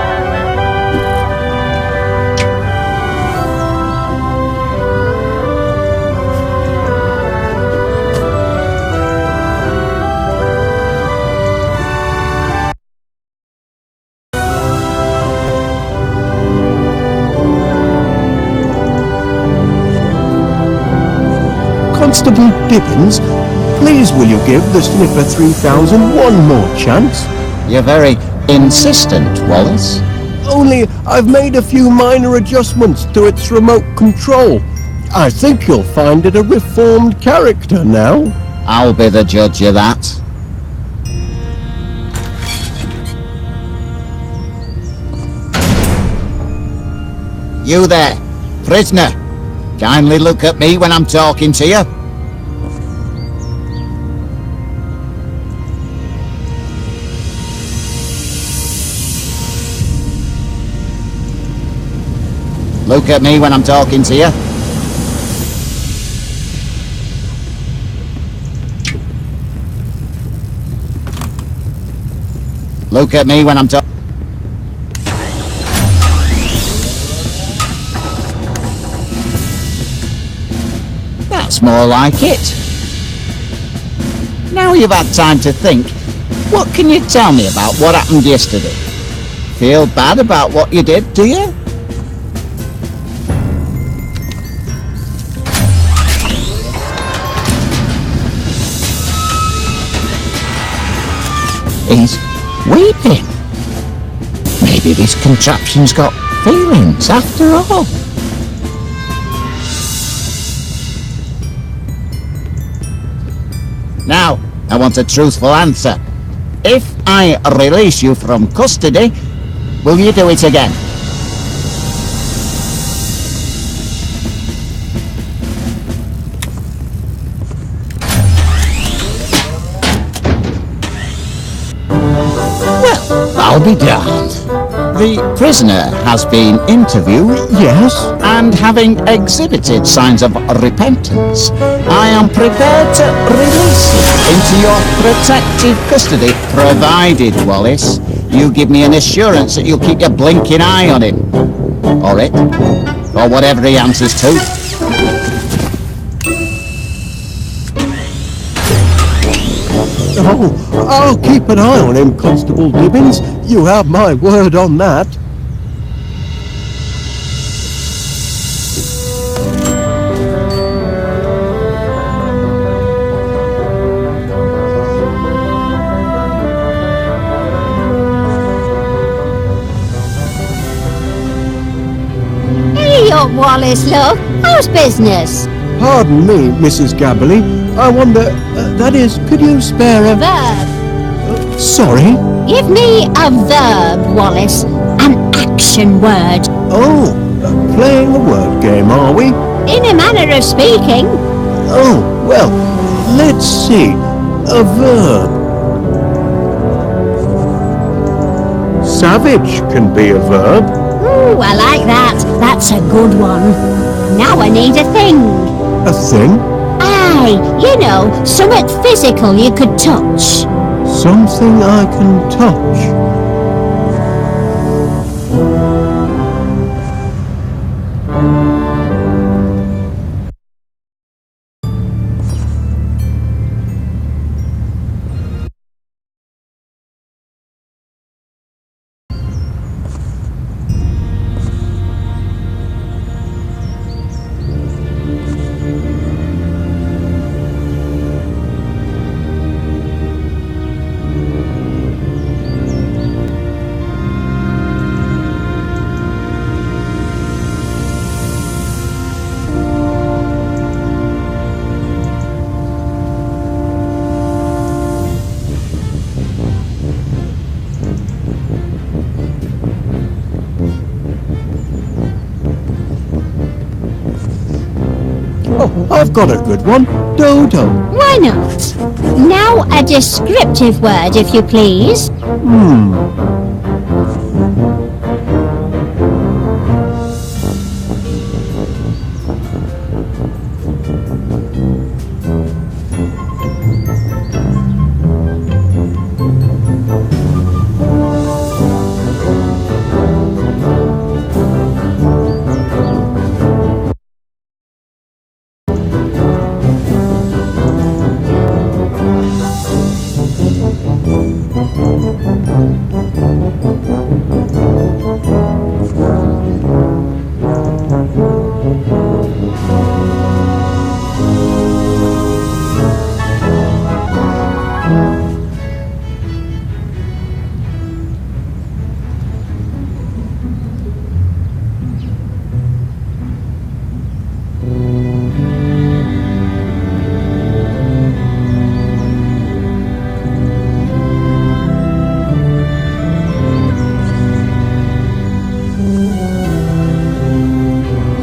Constable Dibbins, please will you give the Sniffer 3000 one more chance? You're very insistent, Wallace. Only I've made a few minor adjustments to its remote control. I think you'll find it a reformed character now. I'll be the judge of that. You there, prisoner. Kindly look at me when I'm talking to you. Look at me when I'm talking to you. Look at me when I'm talking. That's more like it. Now you've had time to think, what can you tell me about what happened yesterday? Feel bad about what you did, do you? He's weeping. Maybe this contraption's got feelings after all. Now, I want a truthful answer. If I release you from custody, will you do it again? Well, I'll be damned. The prisoner has been interviewed. Yes? And having exhibited signs of repentance, I am prepared to release him into your protective custody, provided, Wallace, you give me an assurance that you'll keep your blinking eye on him. Or it. Or whatever he answers to. Oh, I'll keep an eye on him, Constable Dibbins. You have my word on that. Hey up, Wallace, love. How's business? Pardon me, Mrs. Gabberley. I wonder, that is, could you spare a... Verb. Sorry? Give me a verb, Wallace. An action word. Oh, playing a word game, are we? In a manner of speaking. Oh, well, let's see. A verb. Savage can be a verb. Ooh, I like that. That's a good one. Now I need a thing. A thing? Aye, you know, something physical you could touch. Something I can touch. Oh, I've got a good one. Dodo. Why not? Now a descriptive word, if you please.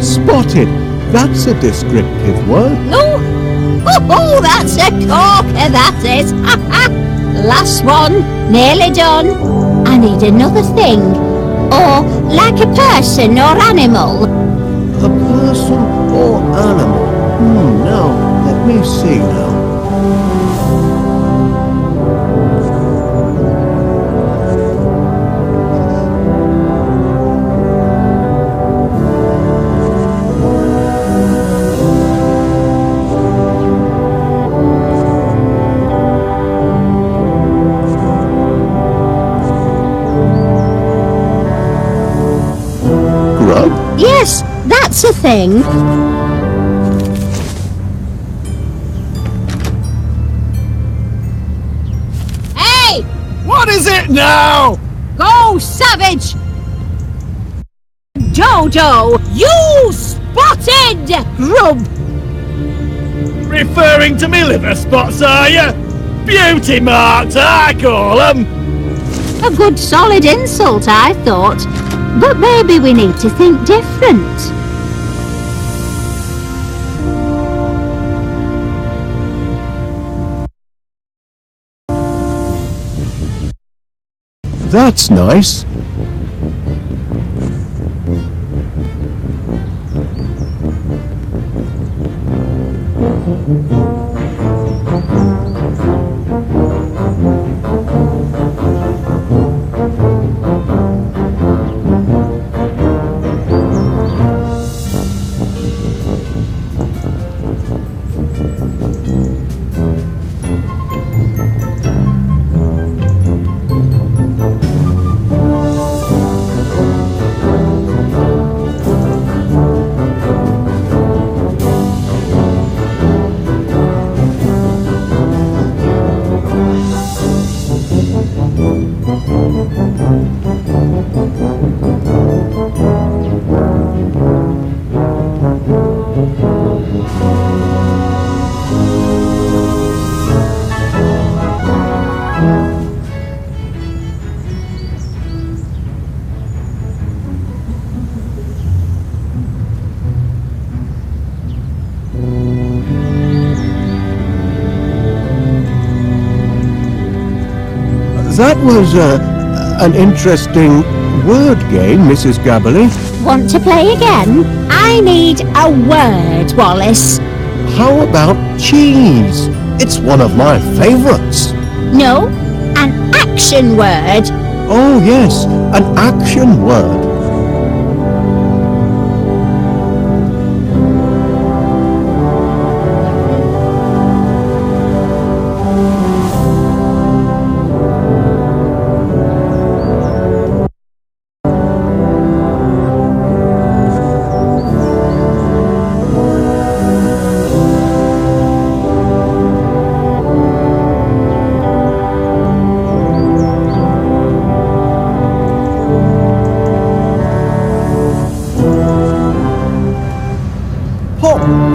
Spotted. That's a descriptive word. Oh, that's a corker, that is. Last one, nearly done. I need another thing. Or like a person or animal. A person or animal? Now, let me see now. Grub? Yes, that's a thing. Hey! What is it now? Go, savage! Dodo, you spotted grub! Referring to me liver spots, are you? Beauty marks, I call them. A good solid insult, I thought. But maybe we need to think different. That's nice. That was an interesting word game, Mrs. Gabberly. Want to play again? I need a word, Wallace. How about cheese? It's one of my favourites. No, an action word. Oh yes, an action word.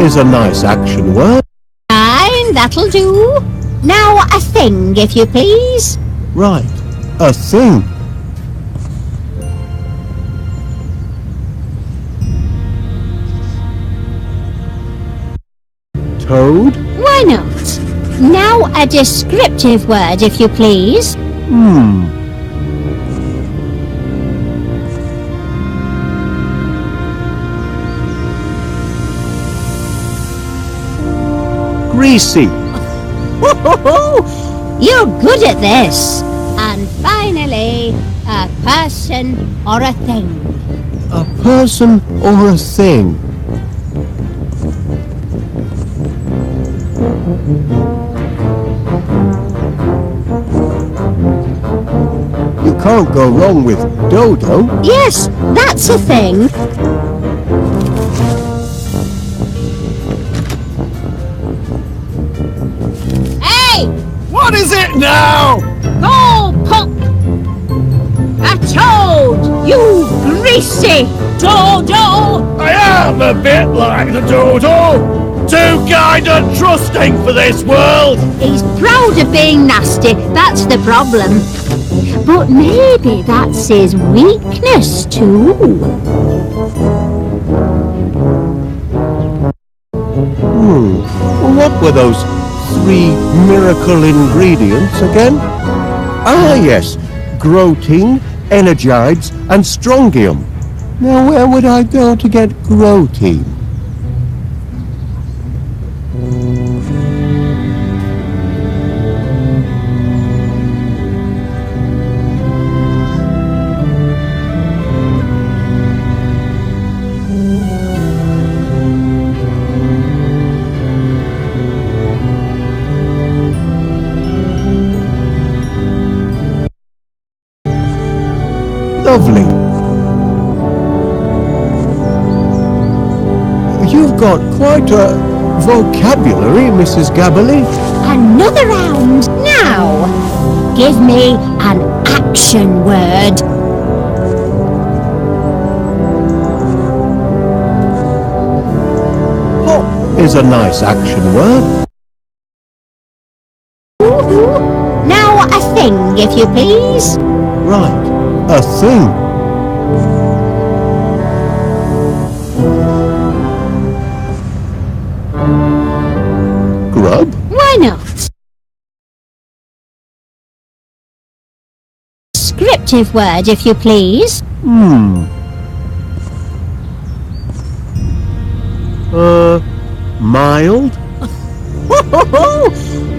Is a nice action word. Fine, that'll do. Now a thing, if you please. Right, a thing. Toad? Why not? Now a descriptive word, if you please. Greasy. You're good at this. And finally, a person or a thing. A person or a thing? You can't go wrong with Dodo. Yes, that's a thing. Hey! What is it now? Go, Puck! A toad! You greasy Dodo! I am a bit like the dodo. Too kind and trusting for this world. He's proud of being nasty, that's the problem. But maybe that's his weakness too. What were those 3 miracle ingredients again? Ah, yes. Groating, energides, and strongium. Now, where would I go to get groating? Lovely. You've got quite a vocabulary, Mrs. Gabberly. Another round now. Give me an action word. Pop is a nice action word. Now a thing, if you please. Right, a thing. Grub? Why not? Descriptive word, if you please. Mild?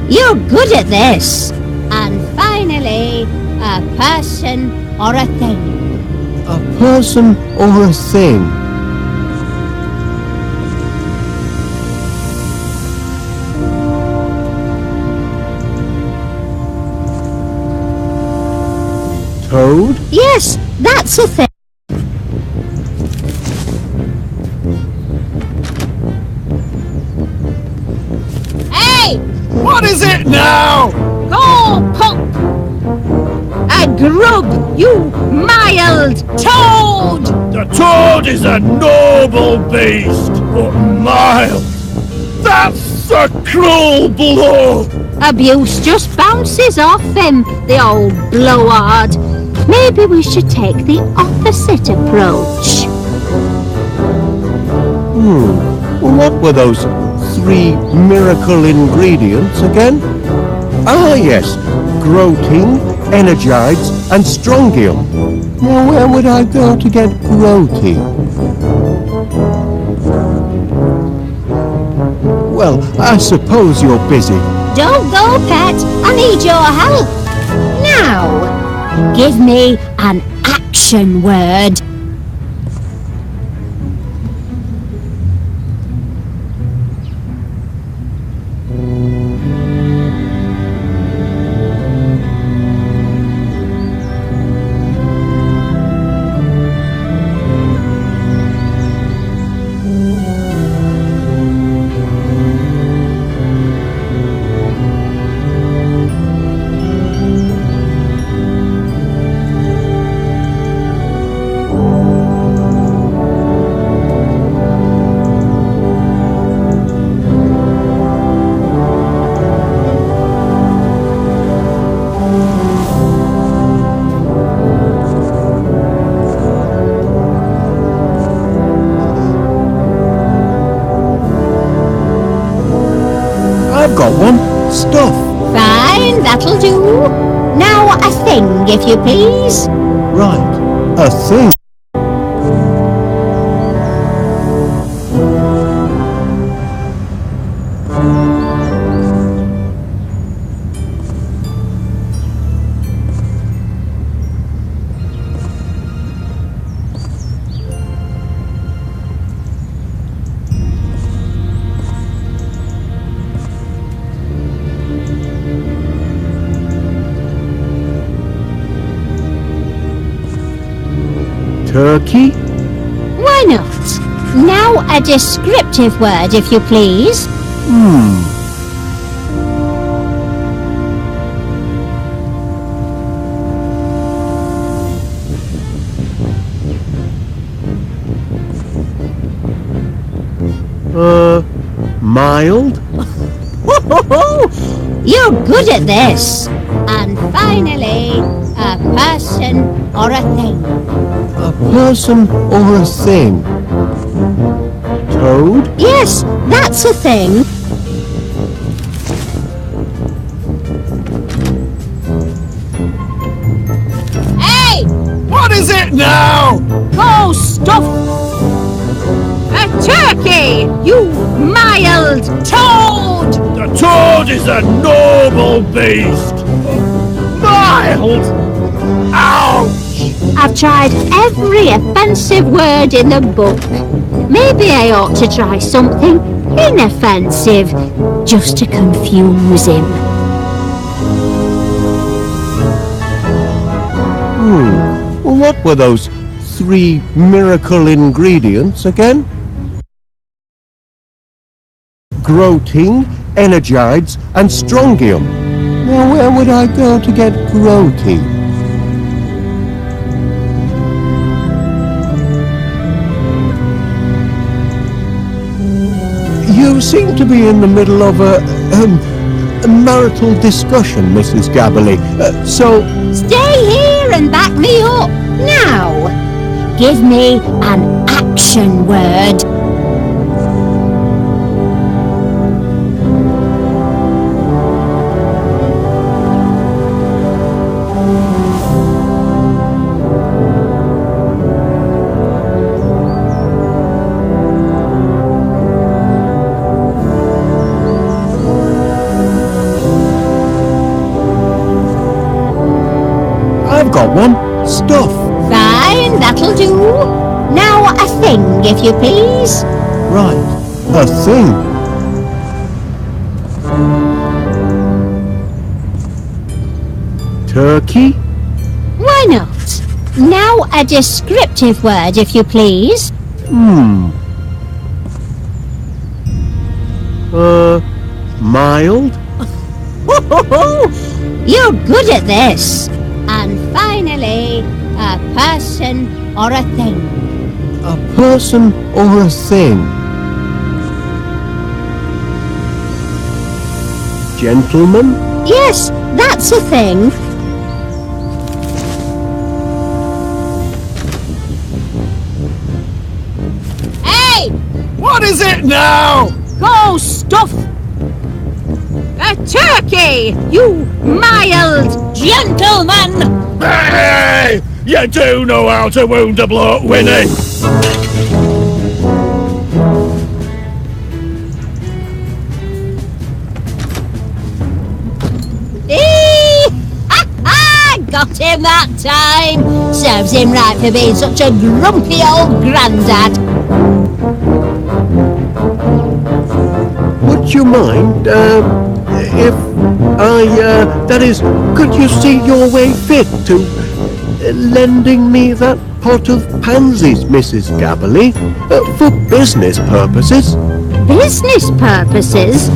You're good at this. And finally, a person or a thing. A person or a thing? Toad? Yes, that's a thing. Hey! What is it now? Go, Puck! A grub, you mild toad! The toad is a noble beast, but mild. That's a cruel blow. Abuse just bounces off him, the old blowhard. Maybe we should take the opposite approach. What were those 3 miracle ingredients again? Ah, yes. Groating, energides, and strongium. Now, where would I go to get groating? Well, I suppose you're busy. Don't go, pet. I need your help. Now, give me an action word. a thing, if you please. Right. A thing. Turkey? Why not? Now a descriptive word, if you please. Mild? You're good at this. And finally, a person or a thing. A person or a thing? Toad? Yes, that's a thing. Hey! What is it now? Go stuff! A turkey, you mild toad! The toad is a noble beast. Mild? Ouch! I've tried every offensive word in the book. Maybe I ought to try something inoffensive, just to confuse him. What were those 3 miracle ingredients again? Groating, energides, and strongium. Now where would I go to get grody? You seem to be in the middle of a marital discussion, Mrs. Gabberly. So... Stay here and back me up. Now, give me an action word. I've got one. Stuff. Fine, that'll do. Now a thing, if you please. Right. A thing. Turkey? Why not? Now a descriptive word, if you please. Mild? You're good at this. And finally, a person or a thing. A person or a thing? Gentleman? Yes, that's a thing. Hey! What is it now? Go stuff! A turkey, you mild gentleman! Hey! You do know how to wound a bloke, Winnie. Got him that time! Serves him right for being such a grumpy old grandad. Would you mind, if that is, could you see your way fit to lending me that pot of pansies, Mrs. Gabberly, for business purposes? Business purposes?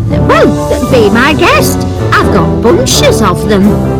Well, be my guest. I've got bunches of them.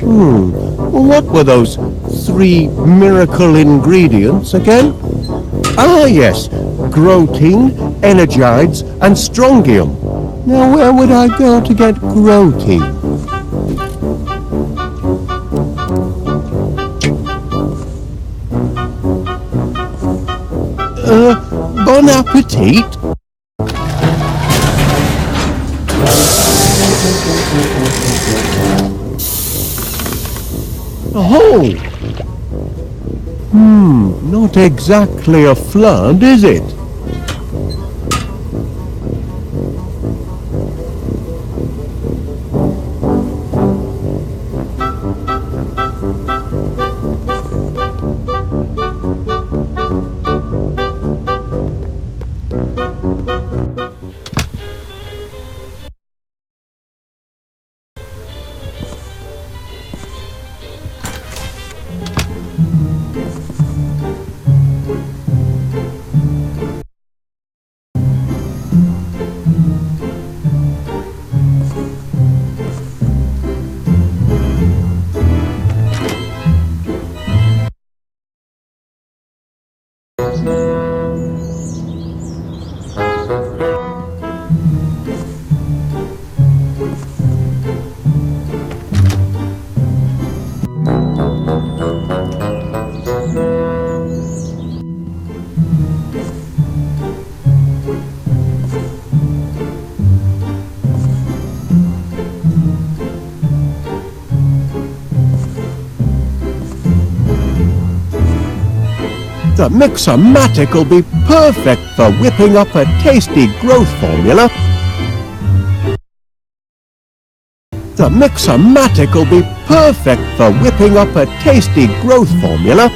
What were those 3 miracle ingredients again? Ah, yes. Grotein, Energides, and Strongium. Now, where would I go to get Grotein? Bon appetit. Oh! Not exactly a flood, is it? The Mixomatic will be perfect for whipping up a tasty growth formula. The Mixomatic will be perfect for whipping up a tasty growth formula.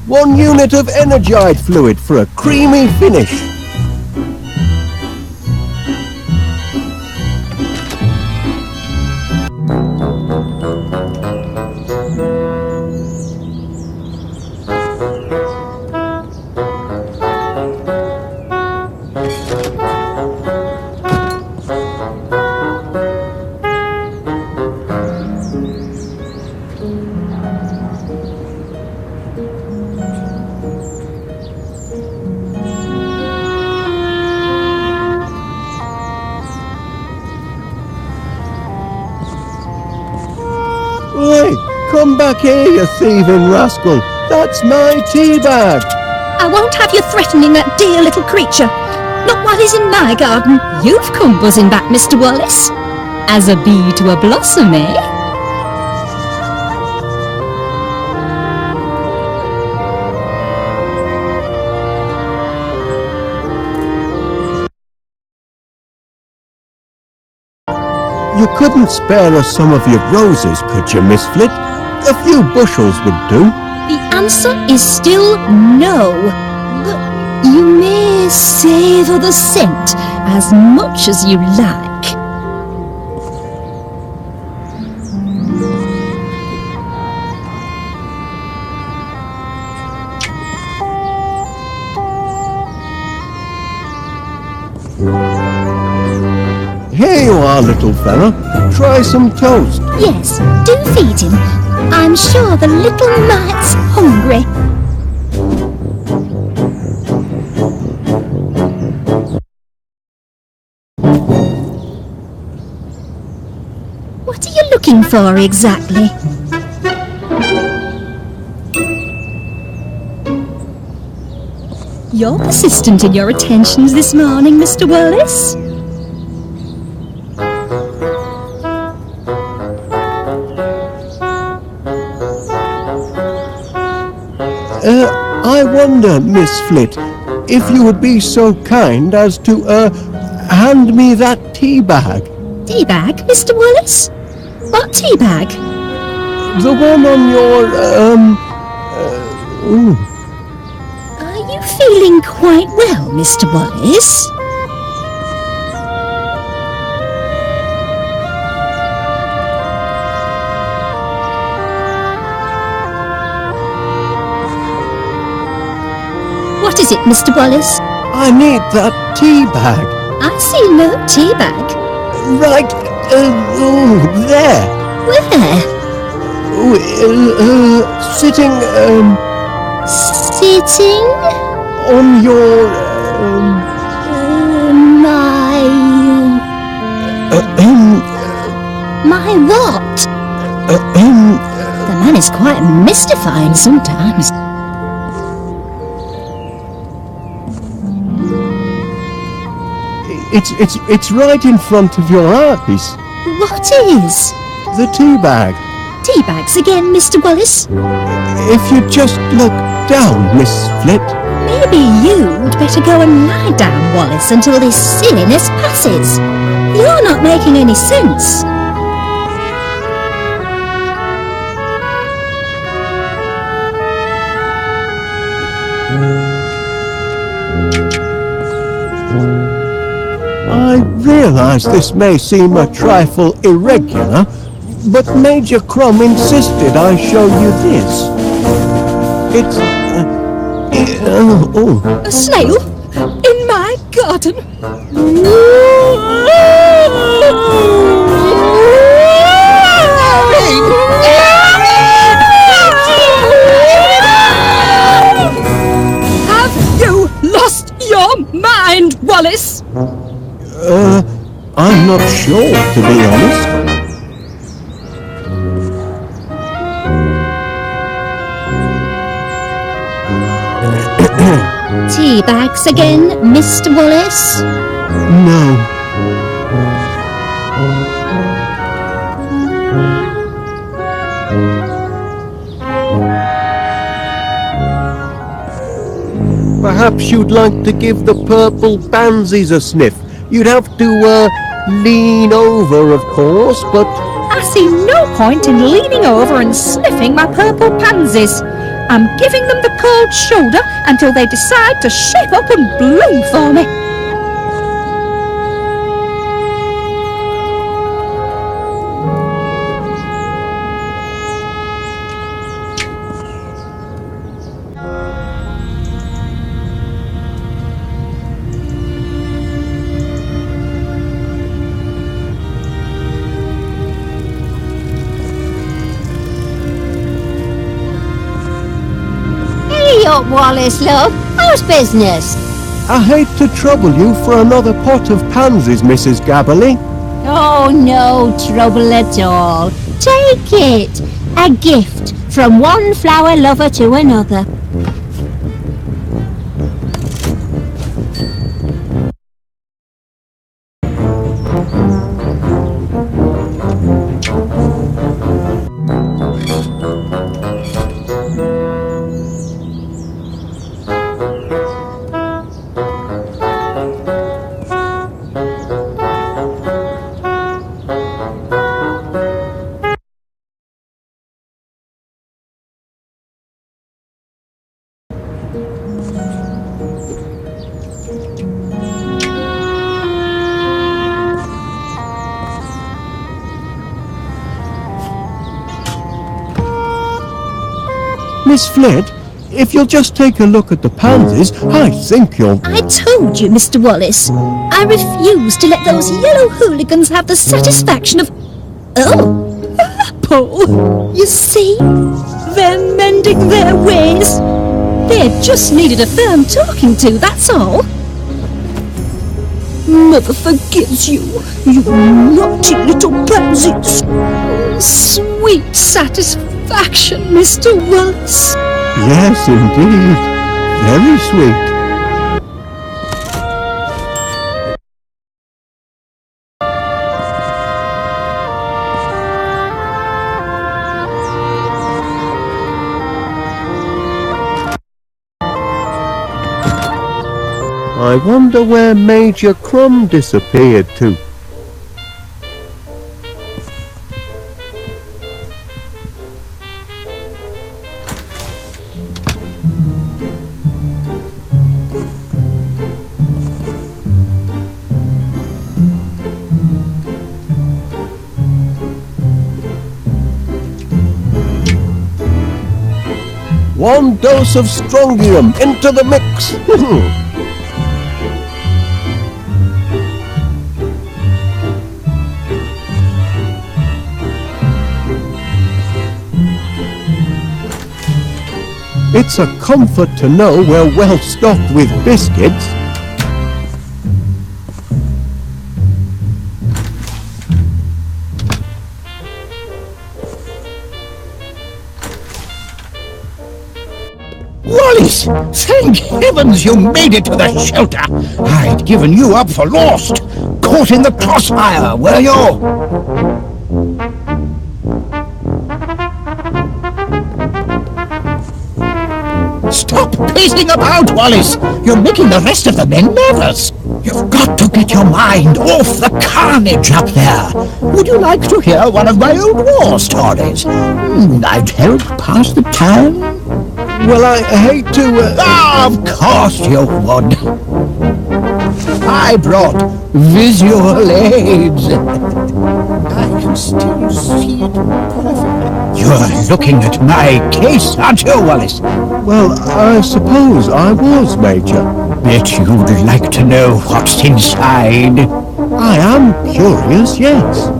One unit of Energide fluid for a creamy finish. Oi, come back here, you thieving rascal. That's my tea bag. I won't have you threatening that dear little creature. Not while he's in my garden. You've come buzzing back, Mr. Wallace. As a bee to a blossom, eh? You couldn't spare us some of your roses, could you, Miss Flit? A few bushels would do. The answer is still no. But you may savour the scent as much as you like. Here you are, little fella. Try some toast. Yes, do feed him. I'm sure the little mite's hungry. What are you looking for exactly? You're persistent in your attentions this morning, Mr. Wallace. I wonder, Miss Flit, if you would be so kind as to, hand me that tea bag. Tea bag, Mr. Wallace? What tea bag? The one on your, Are you feeling quite well, Mr. Wallace? is it, Mr. Wallace? I need that tea bag. I see no tea bag. Right, there. Where? Sitting, Sitting? on your, My what? The man is quite mystifying sometimes. It's right in front of your eyes. What is? The tea bag. Tea bags again, Mr. Wallace? If you just look down, Miss Flit. Maybe you'd better go and lie down, Wallace, until this silliness passes. You're not making any sense. I realise this may seem a trifle irregular, but Major Crumb insisted I show you this. It's... A snail? In my garden? Have you lost your mind, Wallace? I'm not sure, to be honest. Tea bags again, Mr. Wallace? No. Perhaps you'd like to give the purple pansies a sniff. You'd have to, lean over, of course, but... I see no point in leaning over and sniffing my purple pansies. I'm giving them the cold shoulder until they decide to shape up and bloom for me. Up, Wallace, love. How's business? I hate to trouble you for another pot of pansies, Mrs. Gabberly. Oh, no trouble at all. Take it. A gift from one flower lover to another. Miss Flit, if you'll just take a look at the pansies, I think you'll... I told you, Mr. Wallace. I refuse to let those yellow hooligans have the satisfaction of... Oh! Paul! You see? They're mending their ways. They just needed a firm talking to, that's all. Mother forgives you, you naughty little pansies. Sweet satisfaction, Mr. Wallace. Yes, indeed. Very sweet. I wonder where Major Crumb disappeared to. 1 dose of strongium into the mix. It's a comfort to know we're well stocked with biscuits. Wallace! Thank heavens you made it to the shelter! I'd given you up for lost! Caught in the crossfire, were you? Stop pacing about, Wallace! You're making the rest of the men nervous! You've got to get your mind off the carnage up there! Would you like to hear one of my old war stories? I'd help pass the time. Well, I hate to... Of course you would! I brought visual aids. I can still see it perfectly. You're looking at my case, aren't you, Wallace? Well, I suppose I was, Major. Bet you'd like to know what's inside. I am curious, yes.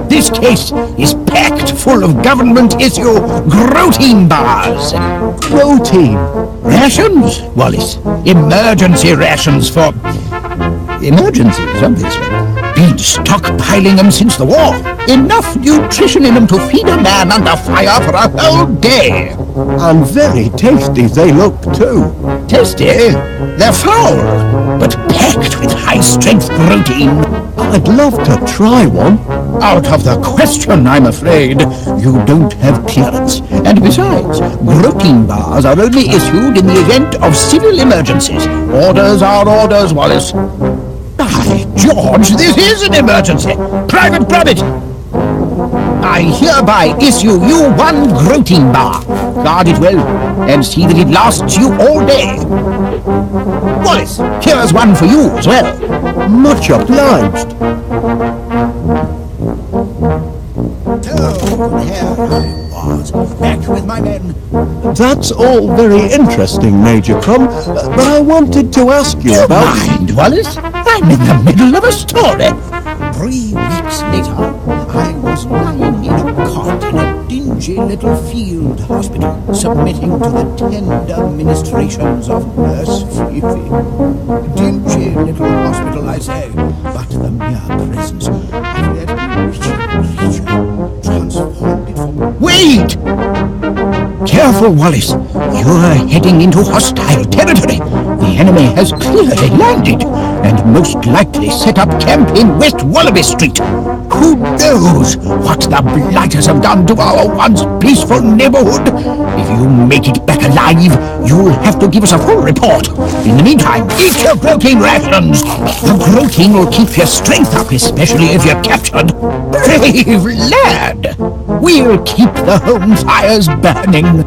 This case is packed full of government-issue protein bars. Protein? Rations, Wallace. Emergency rations for... emergencies, obviously. Been stockpiling them since the war. Enough nutrition in them to feed a man under fire for a whole day. And very tasty they look, too. Tasty? They're foul, but packed with high-strength protein. I'd love to try one. Out of the question, I'm afraid. You don't have clearance. And besides, protein bars are only issued in the event of civil emergencies. Orders are orders, Wallace. By George, this is an emergency! Private Gromit! I hereby issue you 1 protein bar. Guard it well, and see that it lasts you all day. Wallace, here's one for you as well. Much obliged. Oh, here I was, back with my men. That's all very interesting, Major Crumb, but I wanted to ask you about... Mind, Wallace, I'm in the middle of a story. 3 weeks later, I was lying in a cot in a dingy little field hospital, submitting to the tender ministrations of Nurse Fifi. Dingy little hospital, I say, but the mere presence of that bewitching creature transformed it from... Wait! Careful, Wallace. You're heading into hostile territory. The enemy has clearly landed, and most likely set up camp in West Wallaby Street. Who knows what the blighters have done to our once peaceful neighborhood? If you make it back alive, you'll have to give us a full report. In the meantime, eat your protein rations. The protein will keep your strength up, especially if you're captured. Brave lad! We'll keep the home fires burning.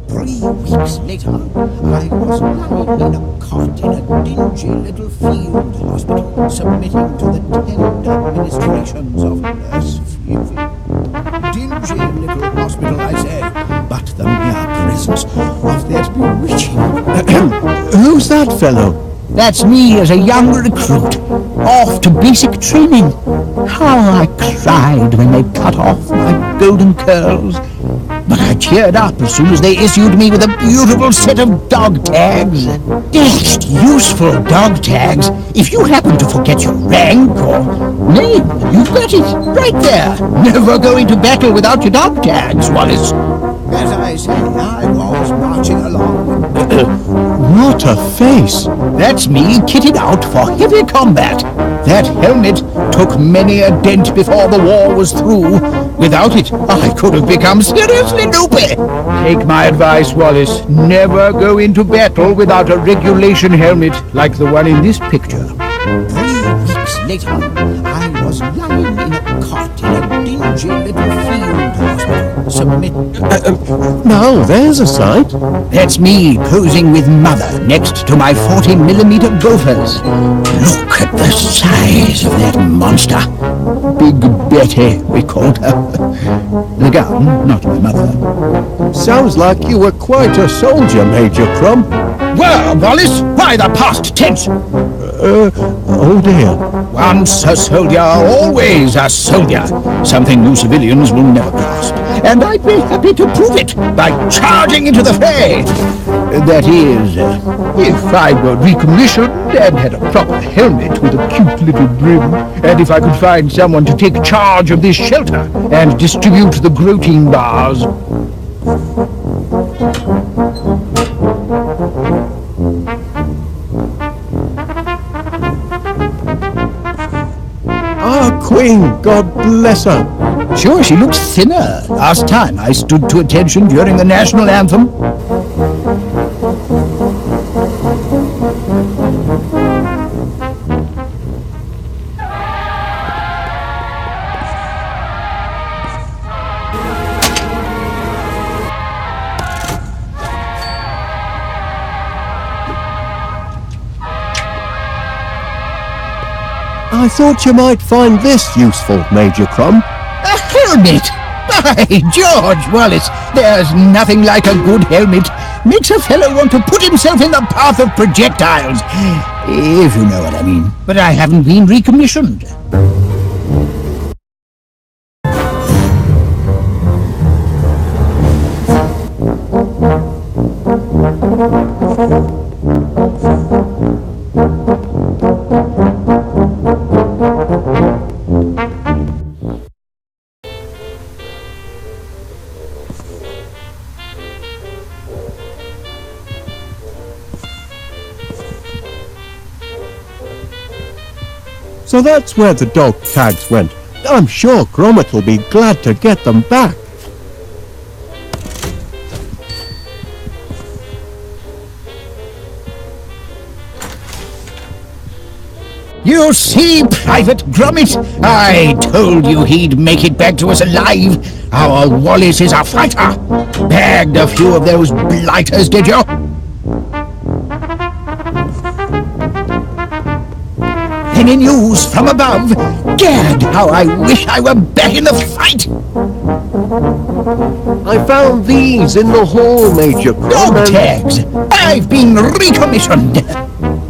3 weeks later, I was lying in a cot in a dingy little field hospital, submitting to the tender ministrations of Nurse Fifi. Dingy little hospital, I say, but the mere presence of that bewitching... Who's that fellow? That's me as a young recruit, off to basic training. How I cried when they cut off my golden curls. But I cheered up as soon as they issued me with a beautiful set of dog tags. Dashed useful dog tags. If you happen to forget your rank or name, you've got it right there. Never go into battle without your dog tags, Wallace. As I say, I was marching along. What a face! That's me kitted out for heavy combat. That helmet took many a dent before the war was through. Without it, I could have become seriously loopy. Take my advice, Wallace. Never go into battle without a regulation helmet like the one in this picture. 3 weeks later, I was lying in a cot in a dingy little field hospital, Now, there's a sight. That's me posing with Mother next to my 40mm gophers. Look at the size of that monster. Big Betty, we called her. The gown, not my mother. Sounds like you were quite a soldier, Major Crum. Well, Wallace, why the past tense? Oh dear. Once a soldier, always a soldier. Something you civilians will never grasp. And I'd be happy to prove it by charging into the fray. That is, if I were recommissioned and had a proper helmet with a cute little brim, and if I could find someone to take charge of this shelter and distribute the protein bars. Our Queen, God bless her. Sure, she looks thinner. Last time I stood to attention during the national anthem. I thought you might find this useful, Major Crum. A helmet! By George, Wallace, there's nothing like a good helmet. Makes a fellow want to put himself in the path of projectiles. If you know what I mean. But I haven't been recommissioned. So that's where the dog tags went. I'm sure Gromit will be glad to get them back. You see, Private Gromit, I told you he'd make it back to us alive. Our Wallace is a fighter. Bagged a few of those blighters, did you? Any news from above? Gad, how I wish I were back in the fight! I found these in the hall, Major Crum. Dog tags! I've been recommissioned!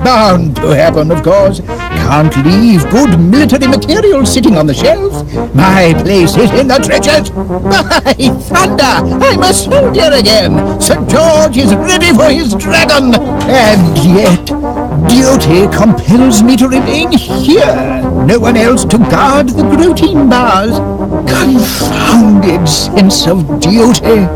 Bound to happen, of course. Can't leave good military material sitting on the shelf. My place is in the trenches. By thunder, I'm a soldier again. St. George is ready for his dragon. And yet, duty compels me to remain here. No one else to guard the protein bars. Confounded sense of duty.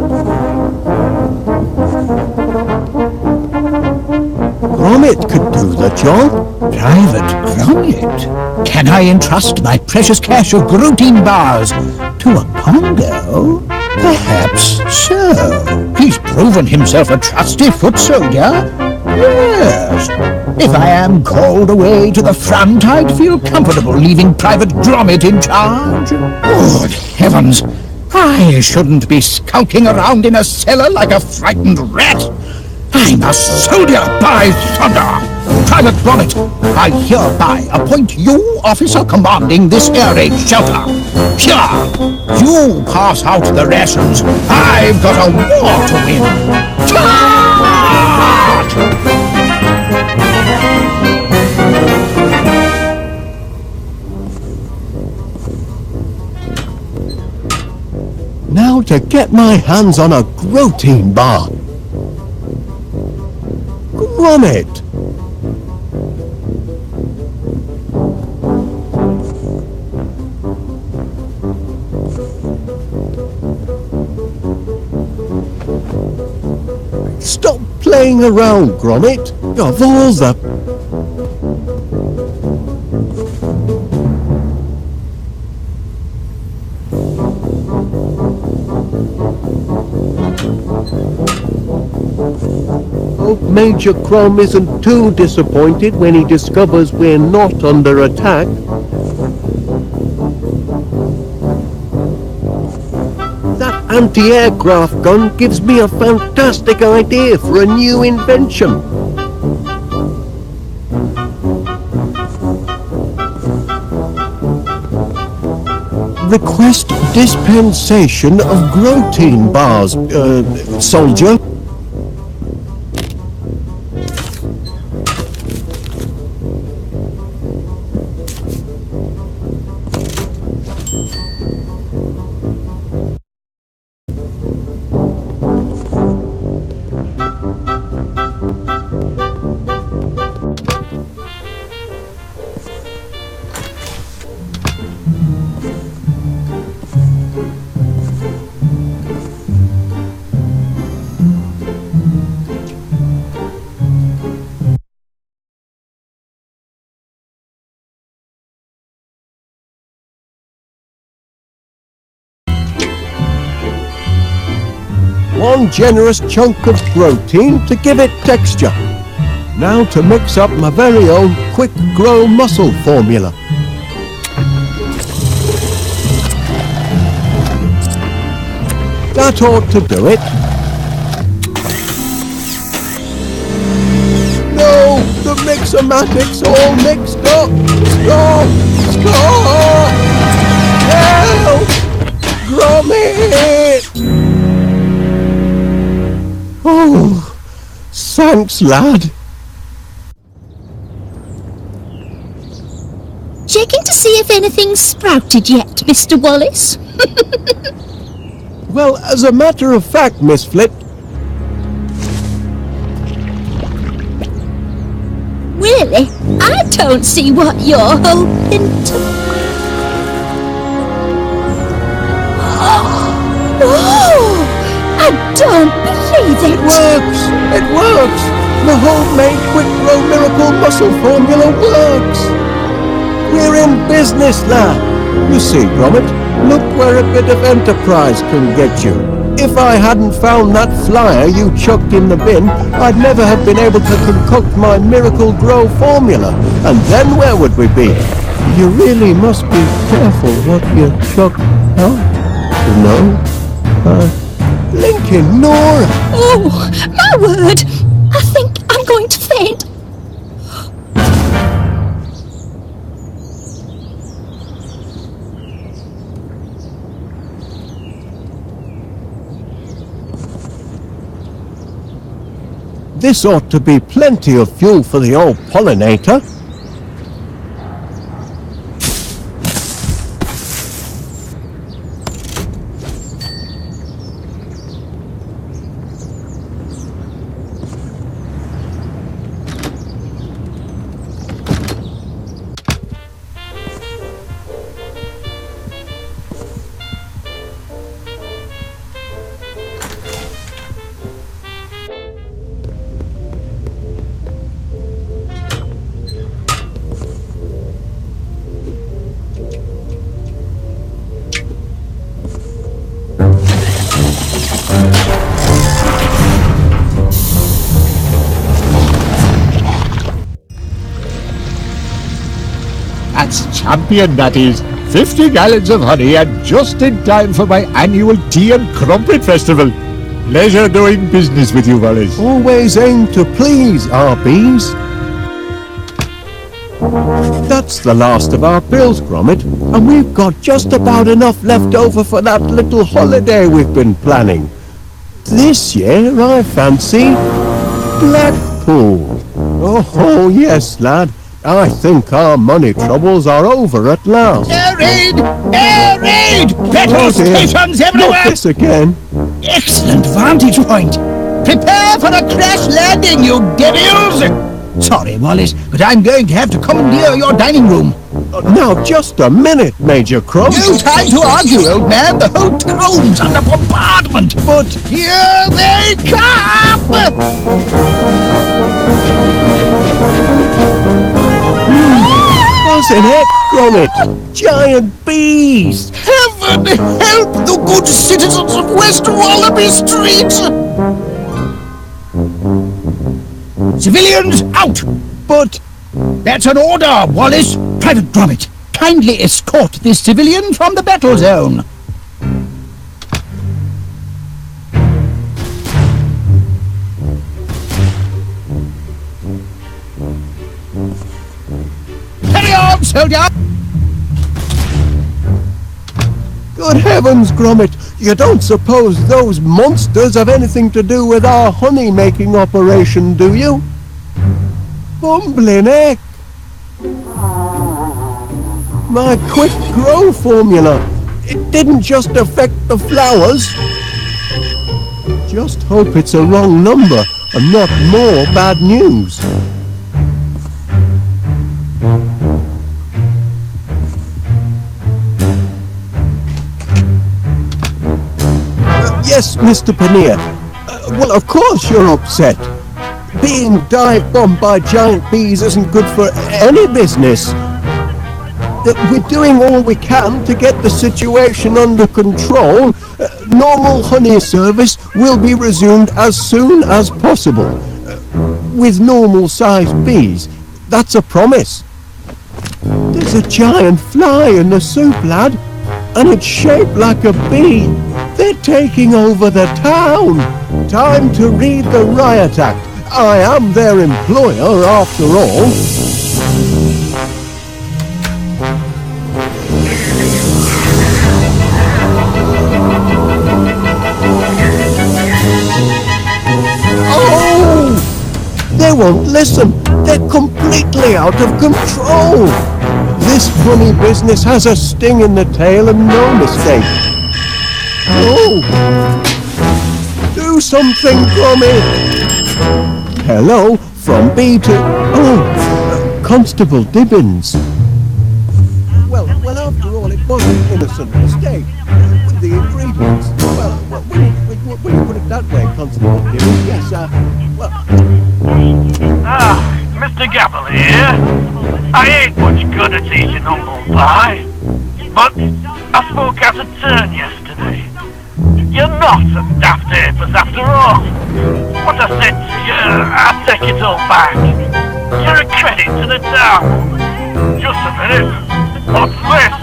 Gromit could do the job. Private Gromit? Can I entrust my precious cache of protein bars to a Pongo? Perhaps so. He's proven himself a trusty foot soldier. Yes. If I am called away to the front, I'd feel comfortable leaving Private Gromit in charge. Good heavens! I shouldn't be skulking around in a cellar like a frightened rat. I'm a soldier, by thunder! Private Gromit, I hereby appoint you officer commanding this air raid shelter. Here, you pass out the rations. I've got a war to win. Charge! Now to get my hands on a protein bar. Gromit! Stop playing around, Gromit. Of all the... Hope Major Crum isn't too disappointed when he discovers we're not under attack. That anti-aircraft gun gives me a fantastic idea for a new invention. request dispensation of protein bars, soldier. One generous chunk of protein to give it texture. Now to mix up my very own quick grow muscle formula. That ought to do it. No, the Mixomatic's all mixed up. Stop! Stop! Help! Gromit! Oh, thanks, lad. Checking to see if anything's sprouted yet, Mr. Wallace. Well, as a matter of fact, Miss Flip, Really? I don't see what you're hoping to... Oh! I don't believe it! it works! It works! The homemade quick grow miracle muscle formula works! We're in business now! You see, Gromit, look where a bit of enterprise can get you. If I hadn't found that flyer you chucked in the bin, I'd never have been able to concoct my Miracle Grow formula. And then where would we be? You really must be careful what you chuck out, you know? Blinking Nora! Oh, my word! I think I'm going to faint. This ought to be plenty of fuel for the old pollinator. That's champion, that is. 50 gallons of honey, and just in time for my annual Tea and Crumpet Festival. Pleasure doing business with you, Wallace. Always aim to please, our bees. That's the last of our bills, Gromit, and we've got just about enough left over for that little holiday we've been planning. This year, I fancy Blackpool. Oh, yes, lad. I think our money troubles are over at last. Air raid! Air raid! Petrol stations everywhere! Not this again. Excellent vantage point. Prepare for a crash landing, you devils! Sorry, Wallace, but I'm going to have to commandeer your dining room. Now, just a minute, Major Crow. No time to argue, old man. The whole town's under bombardment. But here they come! Wasn't it, Gromit? Giant bees! Heaven help the good citizens of West Wallaby Street! Civilians out! But That's an order, Wallace. Private Gromit, kindly escort this civilian from the battle zone. Carry on, soldier! Good heavens, Gromit! You don't suppose those monsters have anything to do with our honey-making operation, do you? Bumbling heck! My quick grow formula, it didn't just affect the flowers. Just hope it's a wrong number and not more bad news. Yes, Mr. Paneer. Well, of course you're upset. Being dive-bombed by giant bees isn't good for any business. We're doing all we can to get the situation under control. Normal honey service will be resumed as soon as possible. With normal-sized bees. That's a promise. There's a giant fly in the soup, lad. And it's shaped like a bee. They're taking over the town. Time to read the Riot Act. I am their employer, after all. Oh! They won't listen. They're completely out of control. This honey business has a sting in the tail and no mistake. Oh! Do something, Gromit! Hello, from B to... Oh, Constable Dibbins. Well, after all, it was an innocent mistake. With the ingredients. Well, when you put it that way, Constable Dibbins, yes, well... Mr. Gabble here. I ain't much good at eating humble pie, but I spoke out of turn yesterday. You're not a daft apers after all. What I said to you, I take it all back. You're a credit to the town. Just a minute. What's this?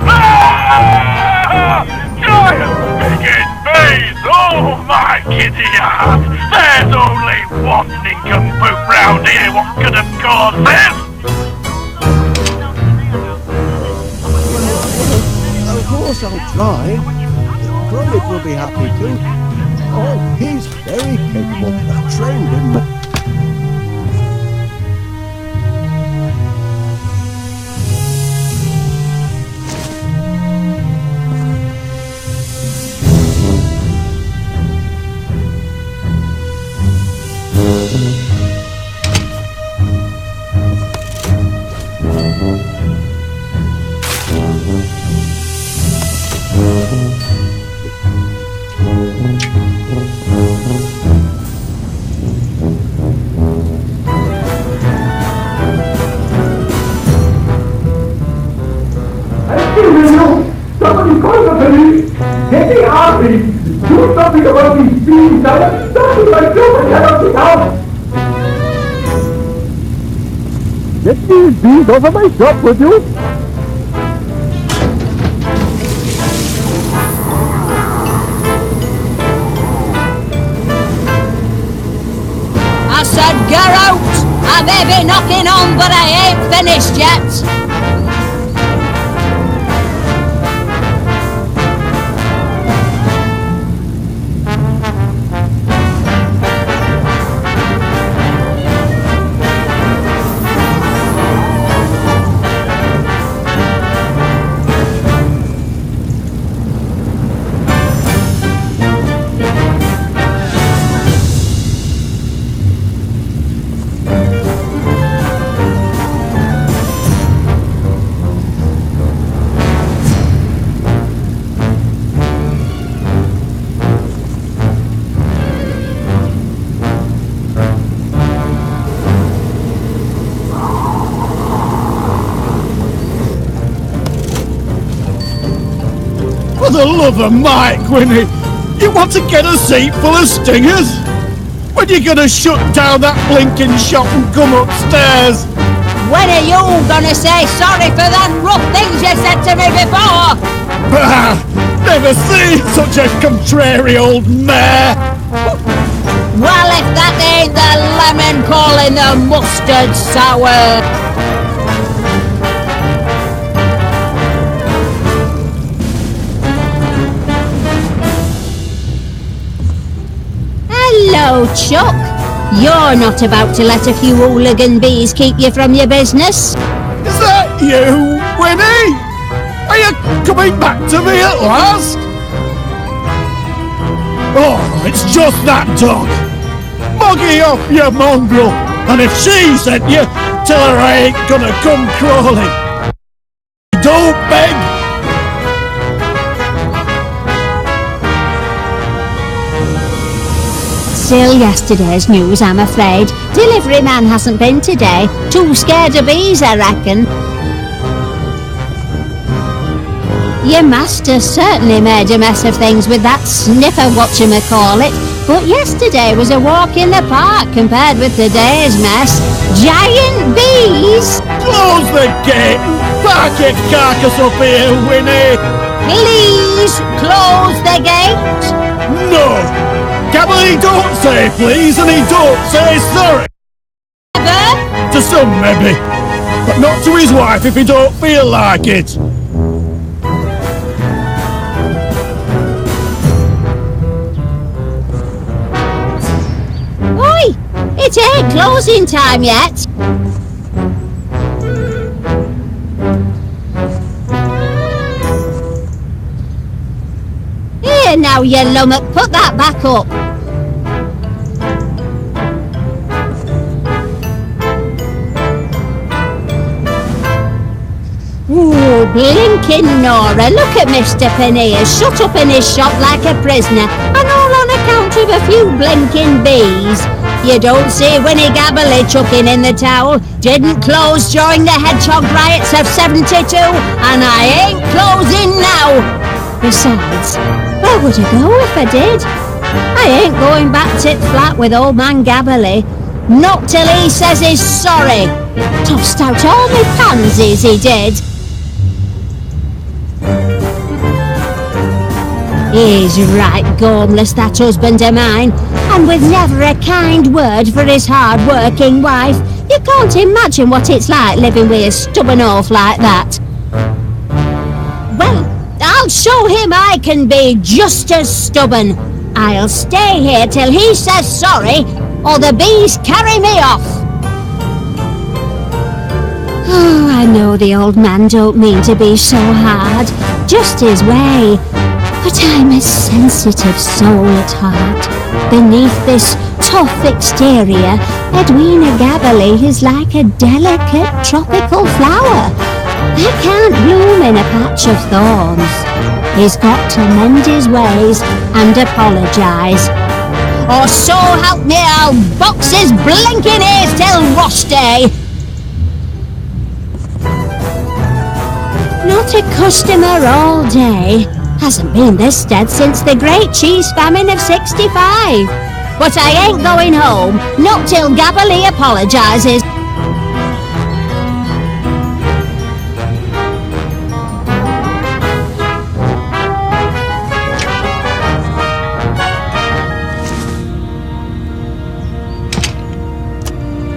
Ah! Giant bigot bees! Oh my giddy heart! There's only one nincompoop round here what could have caused this! Of course I'll try. Gromit will be happy too. Oh, he's very capable. I've trained him. Somebody call the police! Get the army! Do something about these bees! I am starting my job and head out of town! Get these bees over my shop, would you? I said get out! I may be knocking on, but I ain't finished yet! For the love of Mike, Winnie! You want to get a seat full of stingers? When you gonna shut down that blinking shop and come upstairs? When are you gonna say sorry for them rough things you said to me before? Bah! Never seen such a contrary old mare! Well, if that ain't the lemon calling the mustard sour! now, Chuck. You're not about to let a few hooligan bees keep you from your business. Is that you, Winnie? Are you coming back to me at last? Oh, it's just that dog. Moggy off, you mongrel. And if she sent you, tell her I ain't gonna come crawling. Don't beg. Still yesterday's news, I'm afraid. Delivery man hasn't been today. Too scared of bees, I reckon. Your master certainly made a mess of things with that sniffer whatchamacallit, but yesterday was a walk in the park compared with today's mess. Giant bees! Close the gate! Park your carcass up here, Winnie! Please close the gate! No! Gabbly don't say please and he don't say sorry! Ever? To some, maybe. But not to his wife if he don't feel like it. Oi! It ain't closing time yet! Here now, you lummock, put that back up! Ooh, blinking Nora, look at Mr. Pannier, shut up in his shop like a prisoner, and all on account of a few blinking bees. You don't see Winnie Gabberly chucking in the towel. Didn't close during the hedgehog riots of 72, and I ain't closing now. Besides, where would I go if I did? I ain't going back tit flat with old man Gabberly. Not till he says he's sorry. Tossed out all my pansies, he did. He's right gormless, that husband of mine, and with never a kind word for his hard-working wife. You can't imagine what it's like living with a stubborn oaf like that. Well, I'll show him I can be just as stubborn. I'll stay here till he says sorry, or the bees carry me off. Oh, I know the old man don't mean to be so hard, just his way. But I'm a sensitive soul at heart. Beneath this tough exterior, Edwina Gabberly is like a delicate tropical flower. I can't bloom in a patch of thorns. He's got to mend his ways and apologise. Or so help me, I'll box his blinking ears till wash day. Not a customer all day. Hasn't been this stead since the great cheese famine of 65. But I ain't going home, not till Gabberly apologises.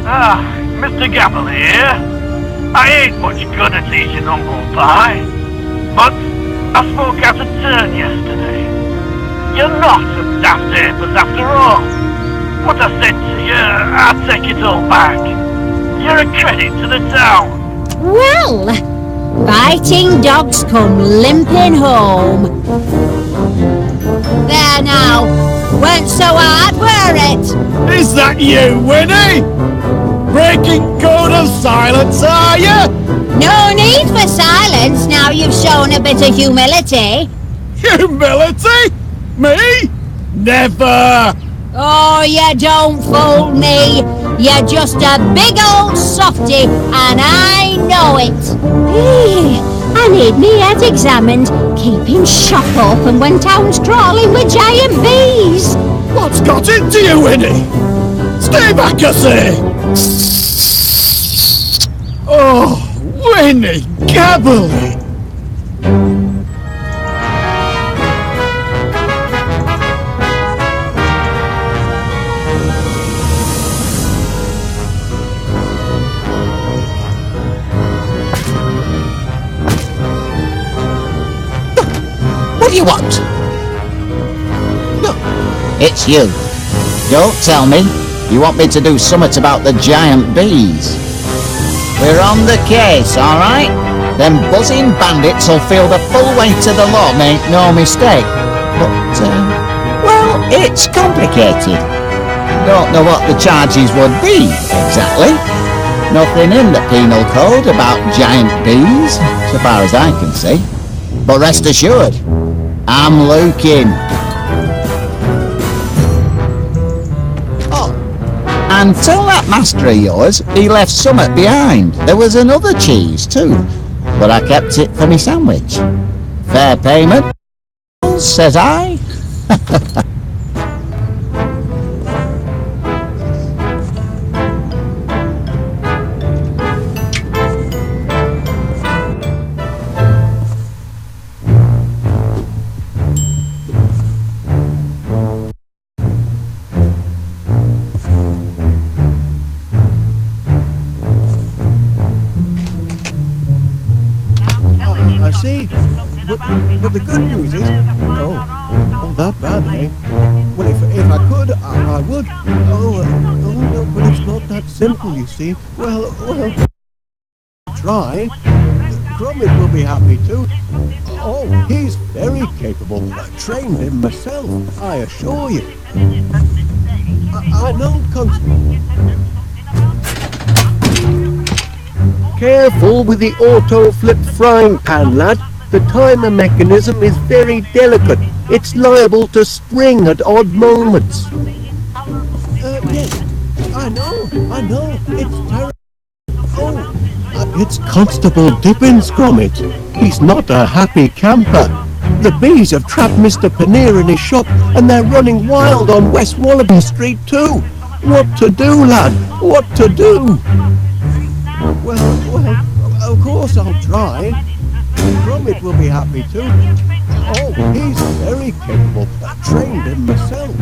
Ah, Mr. Gabberly here. I ain't much good at eating humble pie, but I spoke out of turn yesterday. You're not a daft apers after all. What I said to you, I'll take it all back. You're a credit to the town. Well, biting dogs come limping home. There now, weren't so hard, were it? Is that you, Winnie? Breaking code of silence, are you? No need for silence now you've shown a bit of humility. Humility? Me? Never! Oh, you don't fool me. You're just a big old softy, and I know it. I need me head examined, keeping shop open when town's crawling with giant bees. What's got into you, Winnie? Stay back, I say! Oh, Winnie Gabberly! What do you want? No, it's you. Don't tell me you want me to do something about the giant bees. We're on the case, all right? Them buzzing bandits will feel the full weight of the law, make no mistake. But, well, it's complicated. Don't know what the charges would be, exactly. Nothing in the penal code about giant bees, so far as I can see. But rest assured, I'm looking. Oh, until that master of yours, he left something behind. There was another cheese too, but I kept it for me sandwich. Fair payment, says I. I see. But the good news is... Oh, that bad, eh? Well, if I could, I would. Oh, no, but it's not that simple, you see. Well, try. Gromit will be happy too. Oh, he's very capable. I trained him myself, I assure you. I know, Constable. Careful with the auto-flip frying pan, lad. The timer mechanism is very delicate. It's liable to spring at odd moments. Yes, I know. It's terrible. Oh, it's Constable Dippins, Gromit. He's not a happy camper. The bees have trapped Mr. Pannier in his shop, and they're running wild on West Wallaby Street too. What to do, lad? What to do? Well, of course I'll try. Gromit will be happy too. Oh, he's very capable. I trained him myself.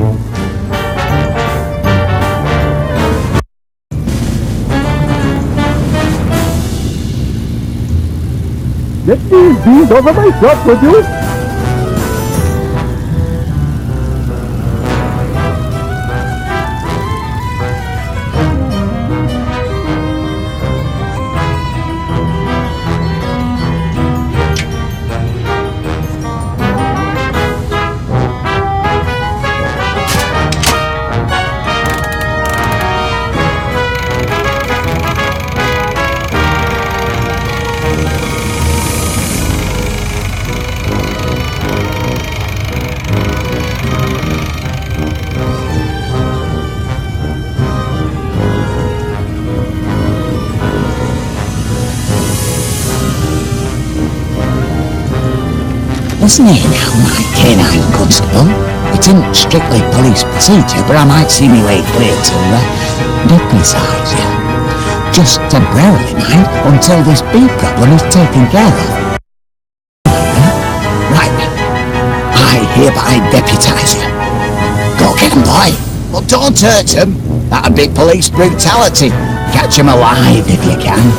Get these bees over my shop, would you? Listen here now, my canine constable. It isn't strictly police procedure, but I might see me way clear to nip inside you. Just temporarily, mind, until this bee problem is taken care of. Right. I hereby deputise you. Go get 'em, boy. But don't hurt 'em. That'd be police brutality. Catch 'em alive if you can.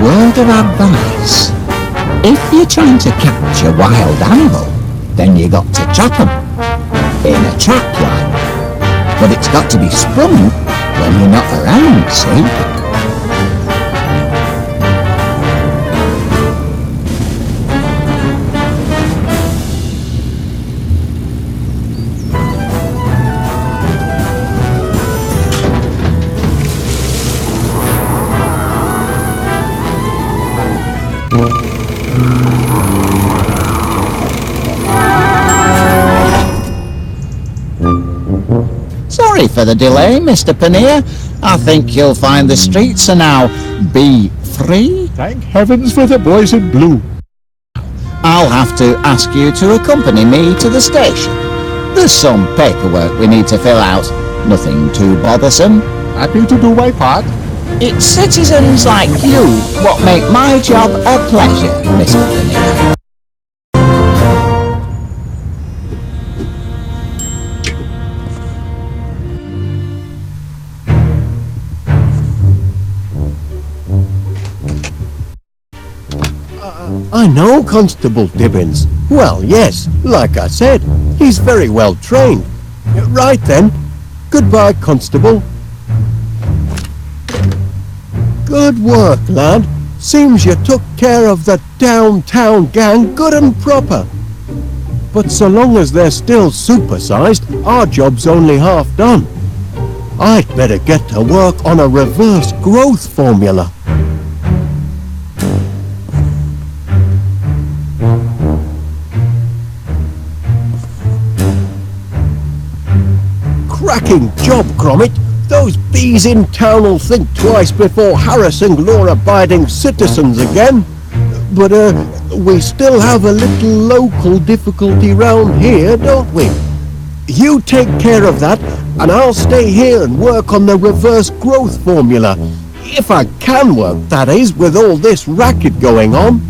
word of advice. If you're trying to catch a wild animal, then you got to trap 'em in a trap line. But it's got to be sprung when you're not around, see? Sorry for the delay, Mr. Paneer. I think you'll find the streets are now bee-free. Thank heavens for the boys in blue. I'll have to ask you to accompany me to the station. There's some paperwork we need to fill out. Nothing too bothersome. Happy to do my part. It's citizens like you what make my job a pleasure, Mr. Paneer. I know Constable Dibbins. Well, yes, like I said, he's very well trained. Right then. Goodbye, Constable. Good work, lad. Seems you took care of the downtown gang good and proper. But so long as they're still supersized, our job's only half done. I'd better get to work on a reverse growth formula. Cracking job, Gromit. Those bees in town'll think twice before harassing law-abiding citizens again. But, we still have a little local difficulty round here, don't we? You take care of that, and I'll stay here and work on the reverse growth formula. If I can work, that is, with all this racket going on.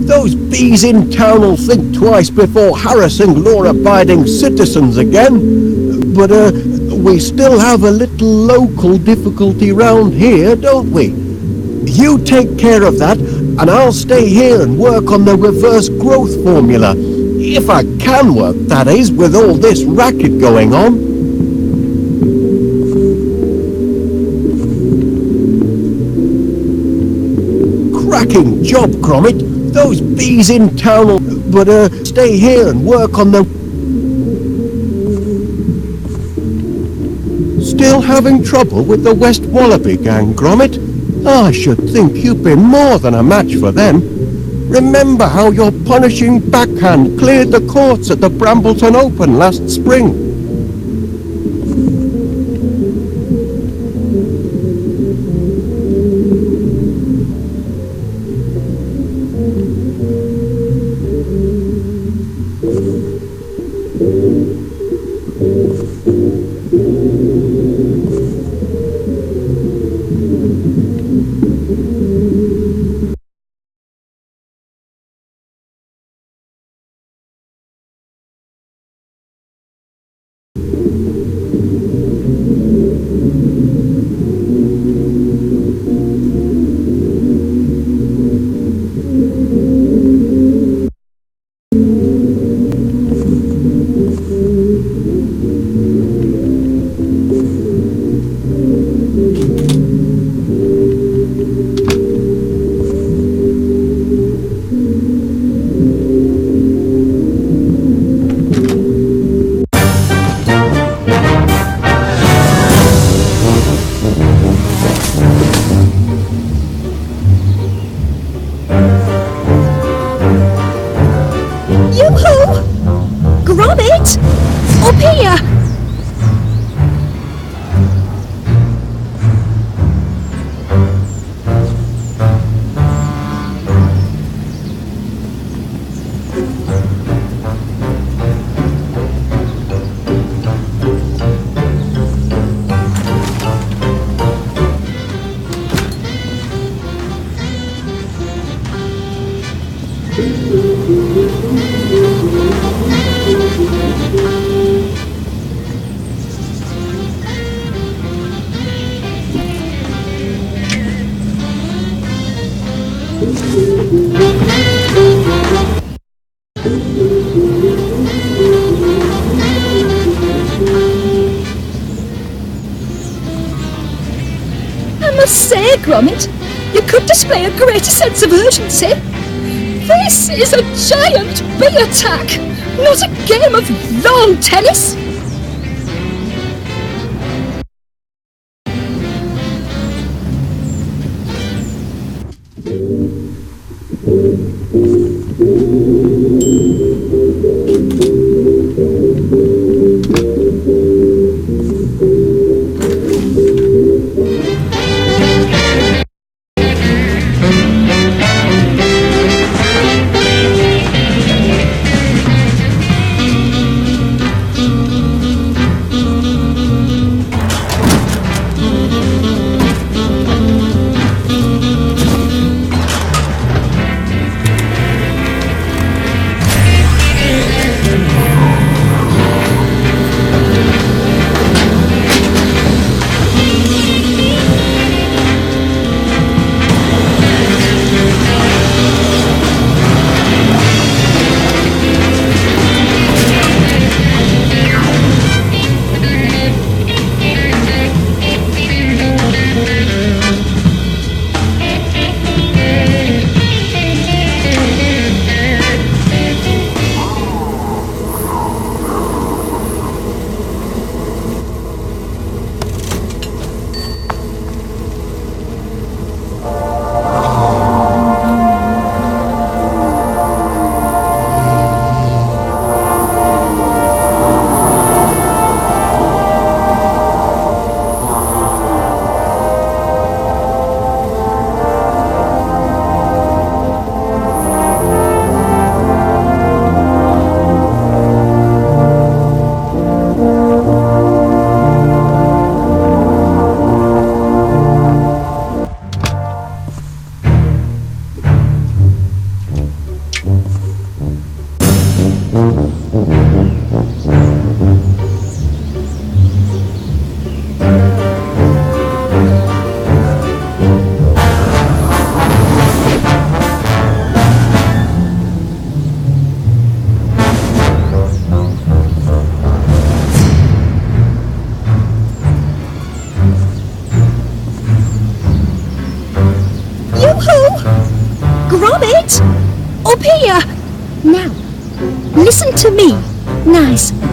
Those bees in town will think twice before harassing law-abiding citizens again. But, we still have a little local difficulty round here, don't we? You take care of that, and I'll stay here and work on the reverse growth formula. If I can work, that is, with all this racket going on. Cracking job, Gromit. Those bees in town will... But, stay here and work on the... Still having trouble with the West Wallaby gang, Gromit? I should think you've been more than a match for them. Remember how your punishing backhand cleared the courts at the Brambleton Open last spring? Gromit! Up here! I must say, Gromit, you could display a greater sense of urgency. This is a giant bee attack, not a game of lawn tennis.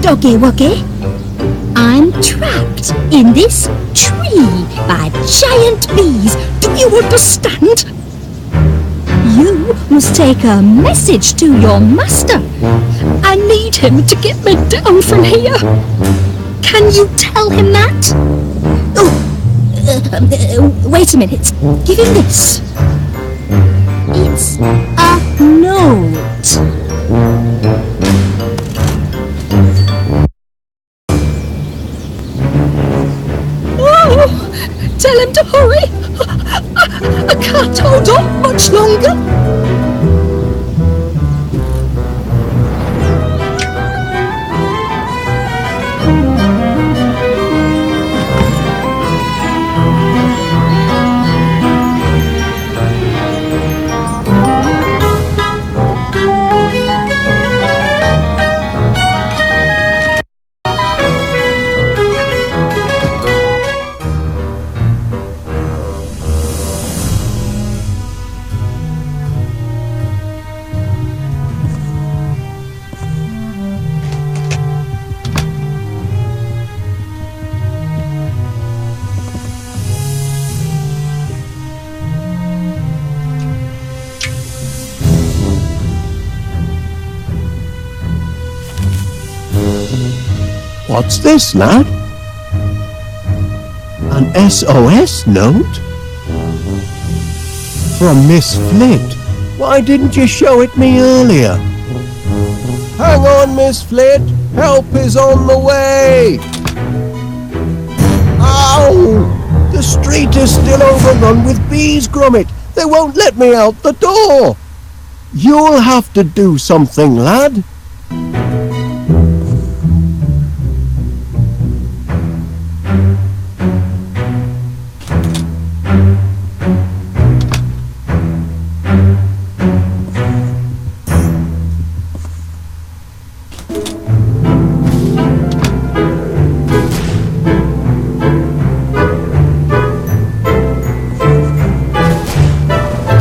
Doggy Wuggy. I'm trapped in this tree by giant bees. Do you understand? You must take a message to your master. I need him to get me down from here. Can you tell him that? Oh, wait a minute. Give him this. It's a note. Oh, tell him to hurry. I can't hold on much longer. What's this, lad? An SOS note? From Miss Flit. Why didn't you show it me earlier? Hang on, Miss Flit. Help is on the way. Ow! The street is still overrun with bees, Gromit. They won't let me out the door. You'll have to do something, lad.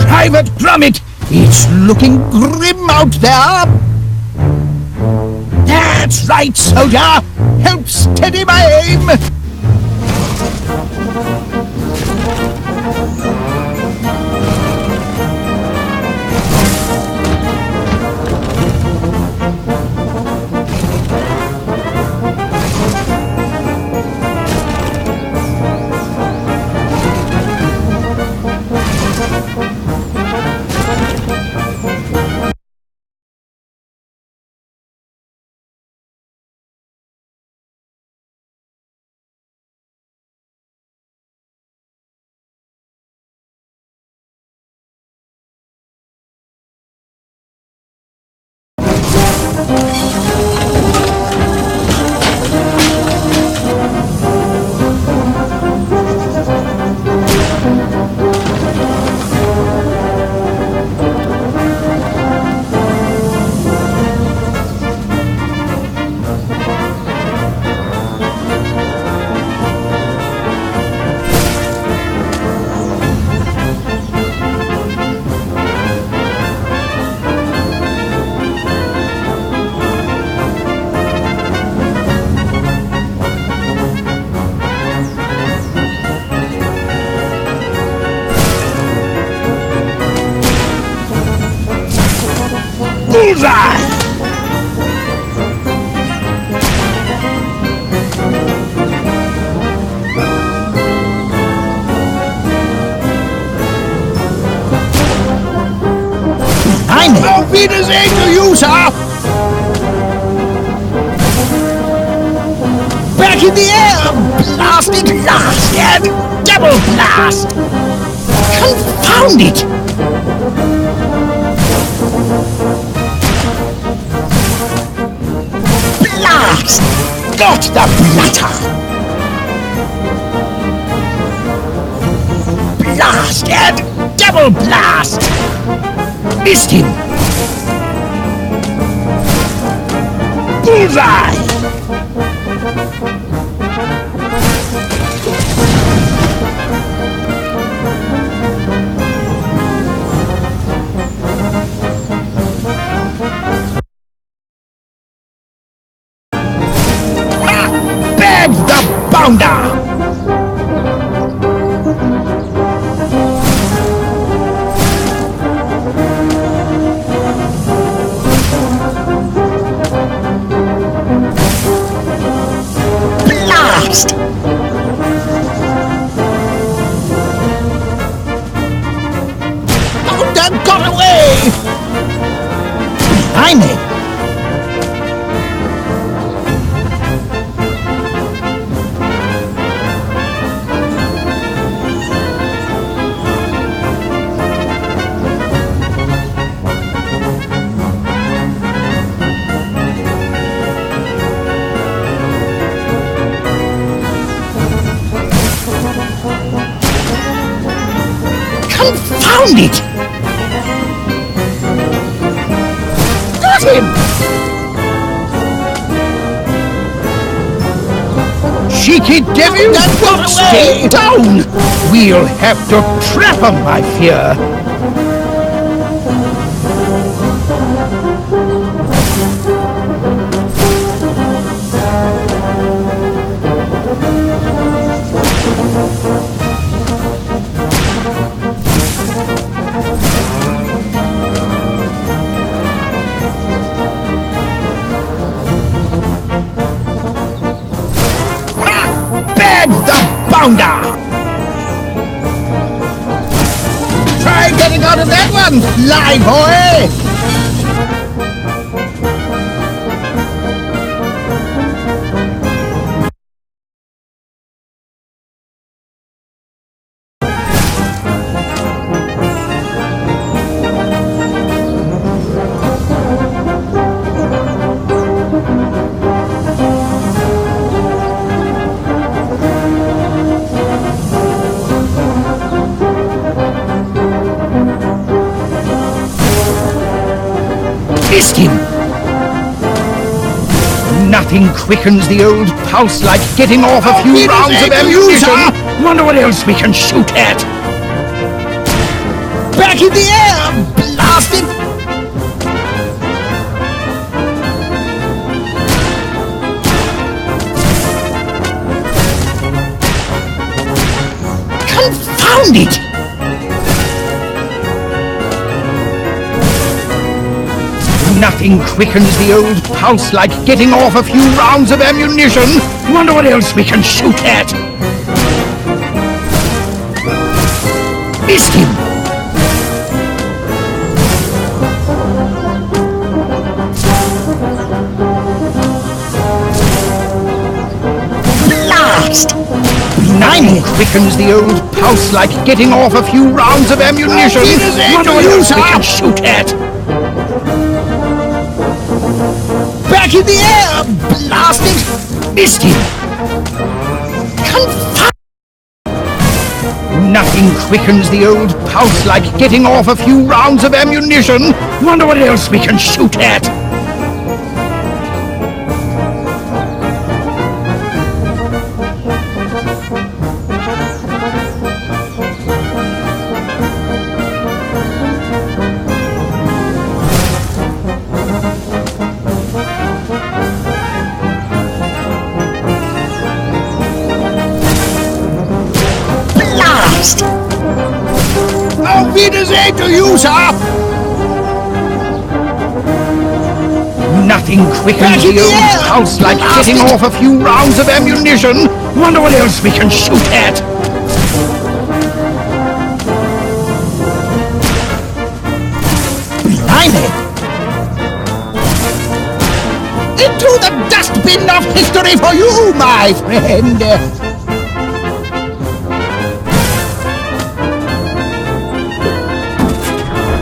Private Gromit, it's looking grim out there. That's right, soldier. Help steady my aim. Bullseye! I'm Auf Wiedersehen to you, sir! Back in the air! Blasted blast and double blast! Confound it! Blast! Got the blatter! Blast and double blast! Missed him! Bullseye! pounder! Blast! Pounder got away! Behind me! Confound it! Got him! Cheeky devil! Stay down! We'll have to trap him, I fear. Bag the pounder! Try getting out of that one, fly boy! Missed him! Nothing quickens the old pulse like getting off a few rounds of ammunition. Wonder what else we can shoot at. Back in the air! Blast it! Confound it! Nothing quickens the old pulse like getting off a few rounds of ammunition. Wonder what else we can shoot at. Missed him. Blast! Nothing quickens the old pulse like getting off a few rounds of ammunition. Wonder what else we can shoot at. Back in the air! Blast it! Missed him! Confound! Nothing quickens the old pulse like getting off a few rounds of ammunition. Wonder what else we can shoot at. Auf Wiedersehen to you, sir! Nothing quickens the old pulse like getting off a few rounds of ammunition. Wonder what else we can shoot at. Blimey! Into the dustbin of history for you, my friend!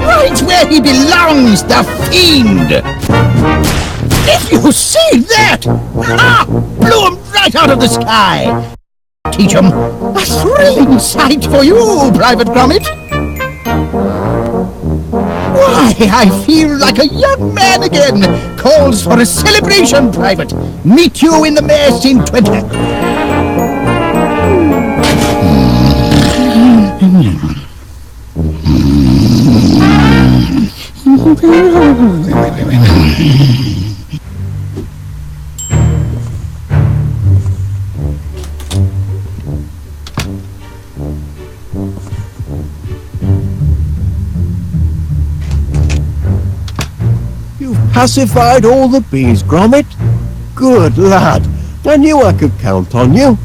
Right where he belongs, the fiend! If you see that! Ah! Blew him right out of the sky! Teach him a thrilling sight for you, Private Gromit! Why, I feel like a young man again! Calls for a celebration, Private! Meet you in the mess in 20... pacified all the bees, Gromit? Good lad. I knew I could count on you.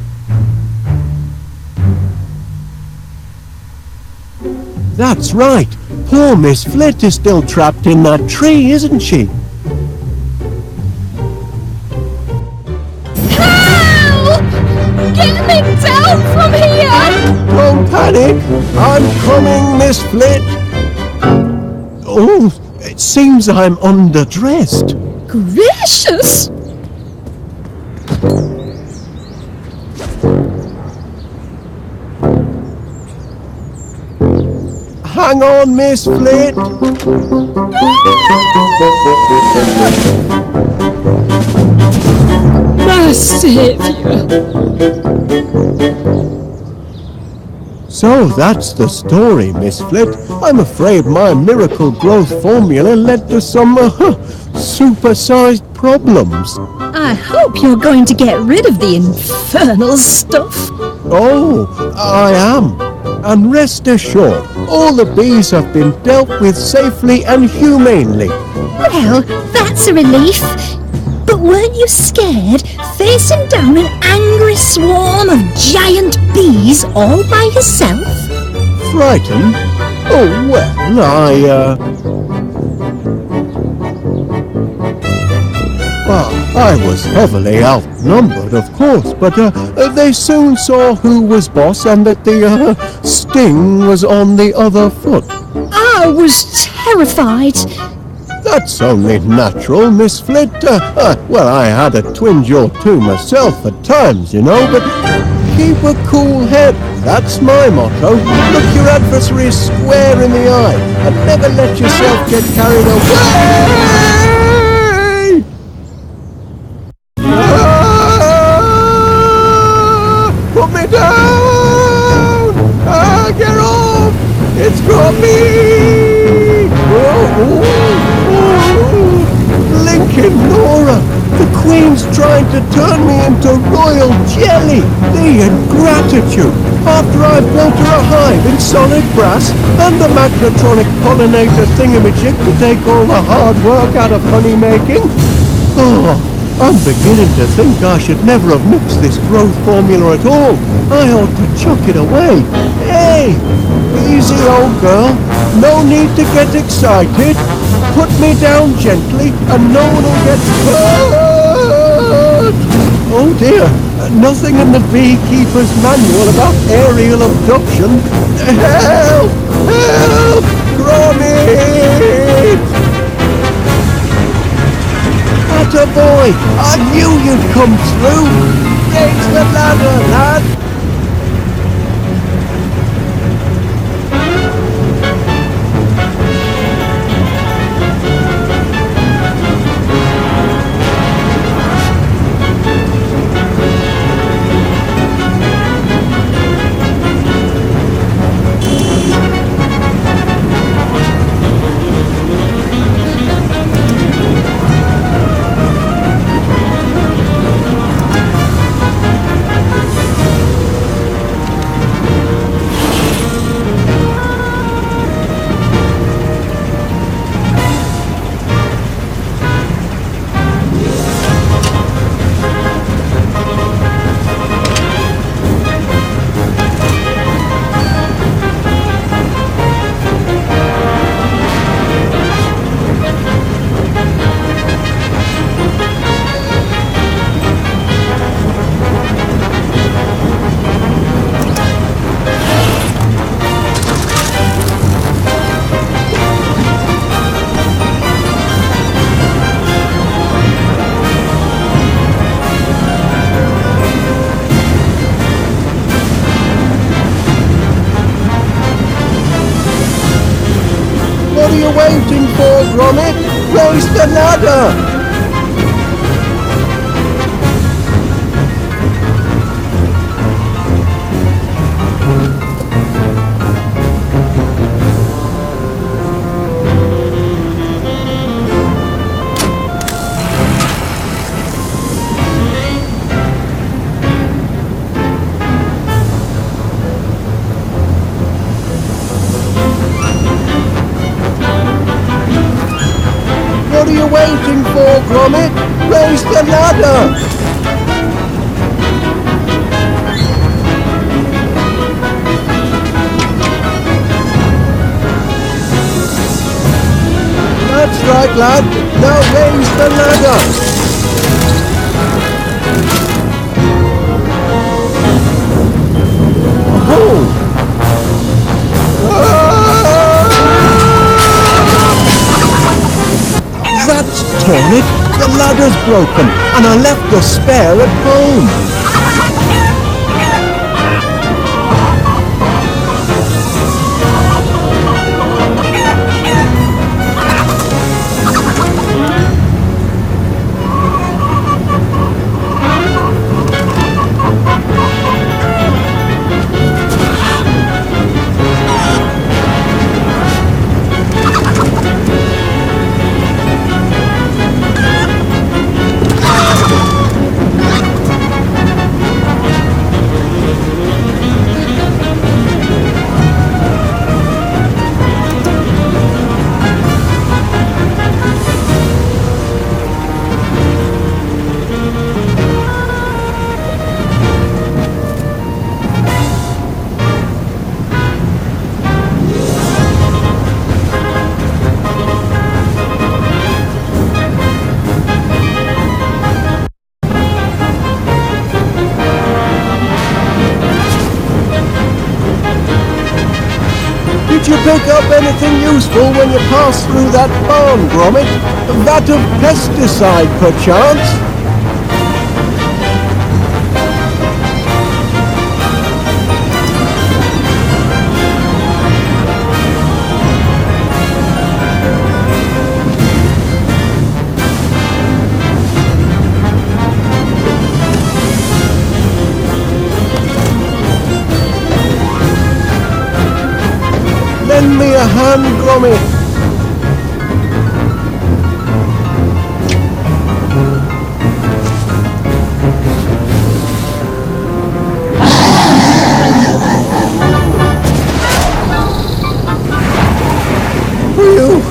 That's right. Poor Miss Flit is still trapped in that tree, isn't she? Help! Get me down from here! Don't panic. I'm coming, Miss Flit. Oh, it seems I'm underdressed. Gracious! Hang on, Miss Flit. My saviour! So that's the story, Miss Flit. I'm afraid my miracle growth formula led to some supersized problems. I hope you're going to get rid of the infernal stuff. Oh, I am. And rest assured, all the bees have been dealt with safely and humanely. Well, that's a relief. But weren't you scared facing down an angry swarm of giant bees all by yourself? Frightened? Oh, well, I was heavily outnumbered, of course, but they soon saw who was boss and that the sting was on the other foot. I was terrified. That's only natural, Miss Flit. Well, I had a twinge or two myself at times, you know, but keep a cool head. That's my motto. Look your adversary square in the eye and never let yourself get carried away. Put me down! Get off! It's Gromit! Blinking Nora! The Queen's trying to turn me into royal jelly! The ingratitude! After I built her a hive in solid brass and the magnetronic pollinator thingamajig to take all the hard work out of honey making? Oh, I'm beginning to think I should never have mixed this growth formula at all. I ought to chuck it away. Hey! Easy, old girl. No need to get excited. Put me down gently and no one will get hurt. Oh dear. Nothing in the beekeeper's manual about aerial abduction. Help! Help! Gromit! Boy, I knew you'd come through. Raise the ladder, lad. What are you waiting for, Gromit? Raise the ladder! What are you waiting Gromit! Raise the ladder! That's right, lad. Now raise the ladder. Oh! That's torn it. The ladder's broken, and I left the spare at home. Did you pick up anything useful when you passed through that barn, Gromit? A vat of pesticide, perchance? Lend me a hand, Gromit. Phew!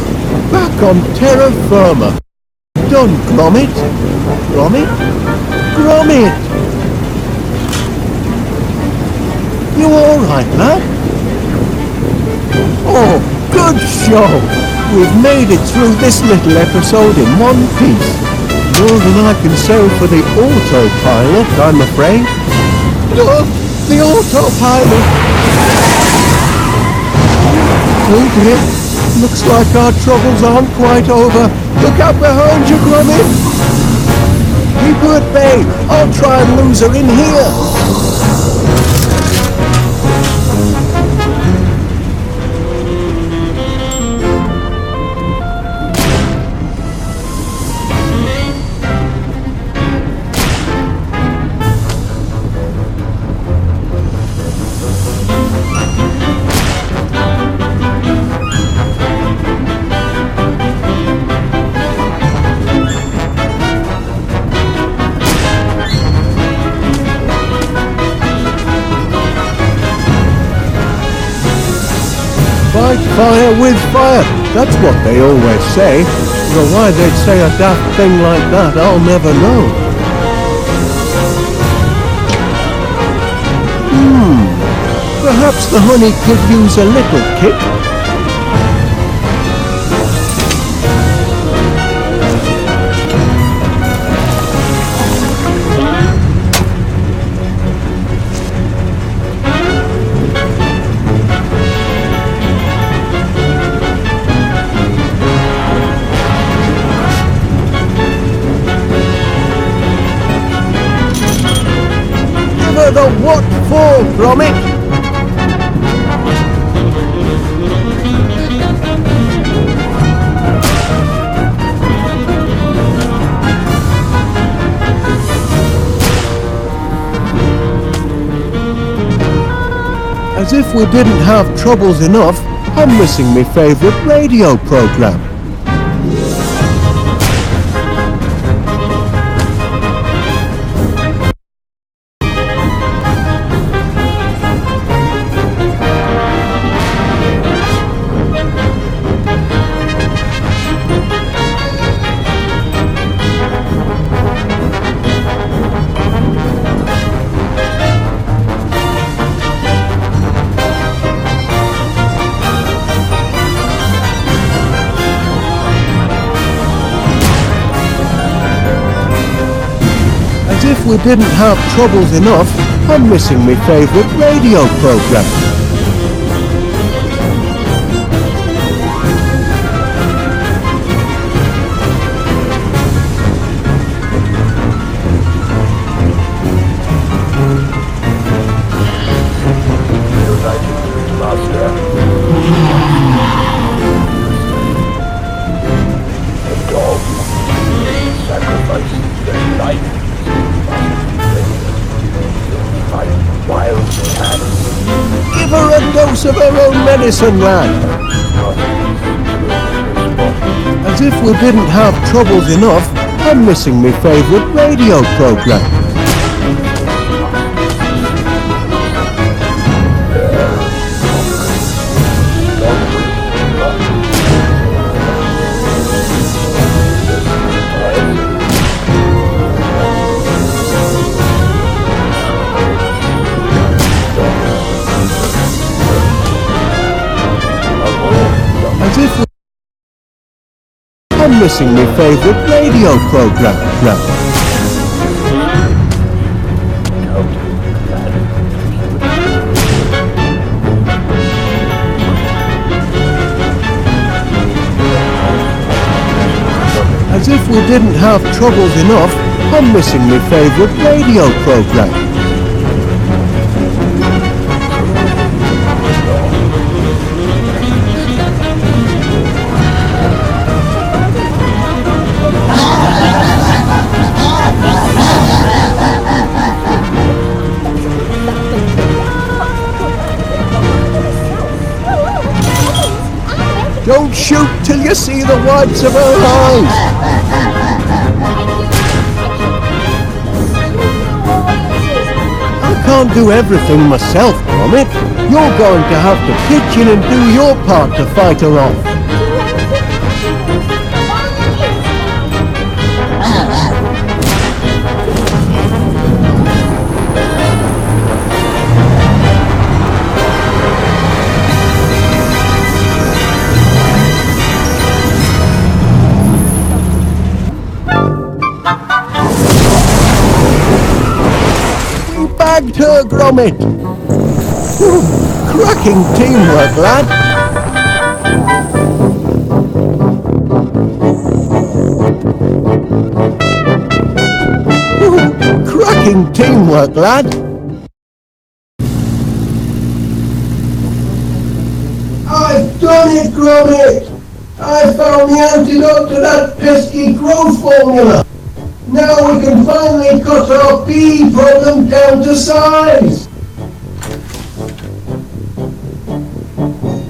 Back on terra firma. Done, Gromit. Gromit? Gromit! You alright, lad? Oh, good show! We've made it through this little episode in one piece. More than I can say for the autopilot, I'm afraid. Oh, the autopilot! Oh dear, looks like our troubles aren't quite over. Look out behind you, Gromit! Keep her at bay. I'll try and lose her in here. Fight fire with fire. That's what they always say. Though why they'd say a daft thing like that, I'll never know. Perhaps the honey could use a little kick. The what for, Gromit? As if we didn't have troubles enough, I'm missing my favourite radio programme. we didn't have troubles enough, I'm missing my favourite radio programme. Give her a dose of her own medicine, lad. As if we didn't have troubles enough, I'm missing my favourite radio programme. I'm missing my favourite radio programme. As if we didn't have troubles enough, I'm missing my favourite radio programme. Don't shoot till you see the whites of her eyes. I can't do everything myself, Gromit. You're going to have to pitch in and do your part to fight her off. Bagged her, Gromit! Cracking teamwork, lad! Cracking teamwork, lad! I've done it, Gromit! I found the antidote to that pesky growth formula! Now we can finally cut our bee problem down to size!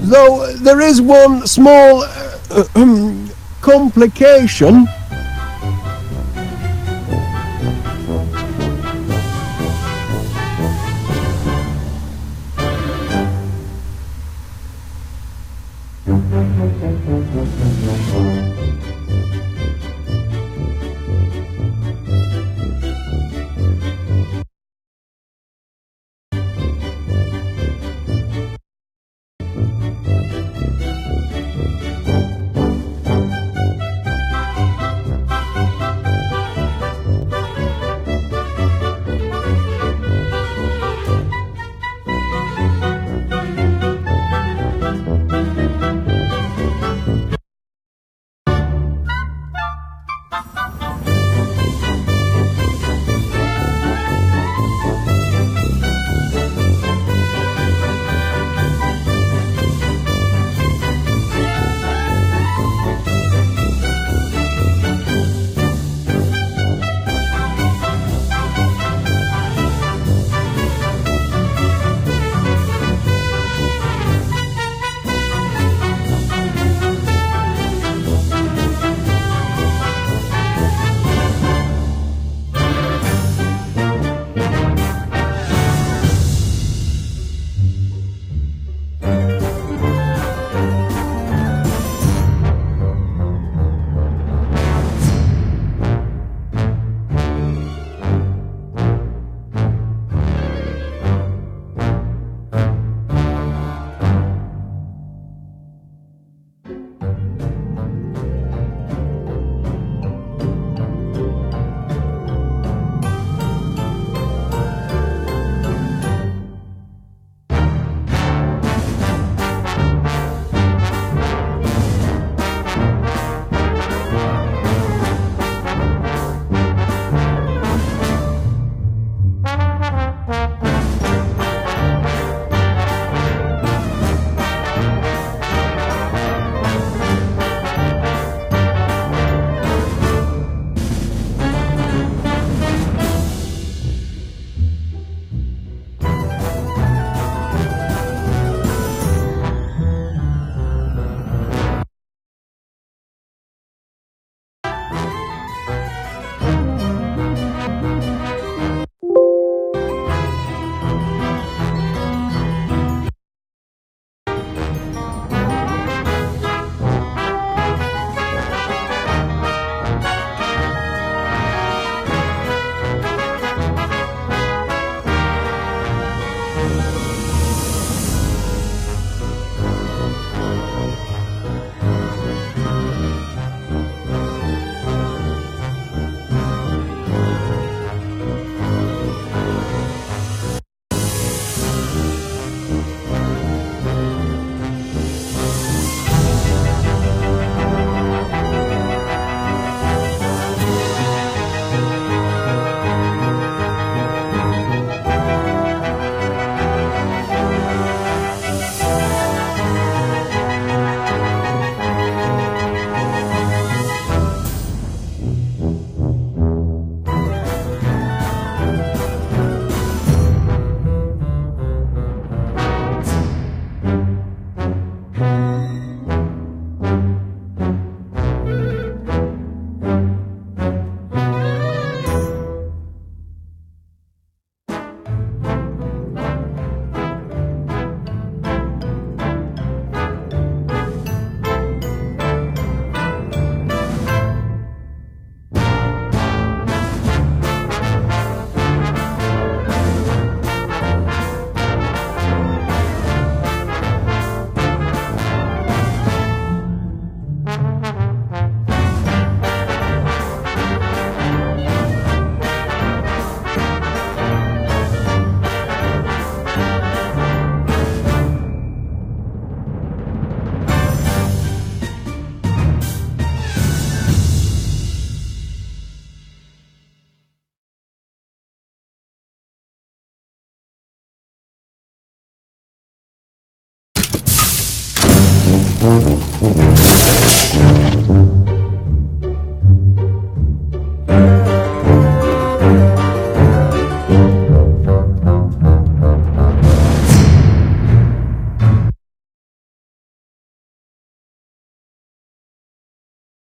Though there is one small complication.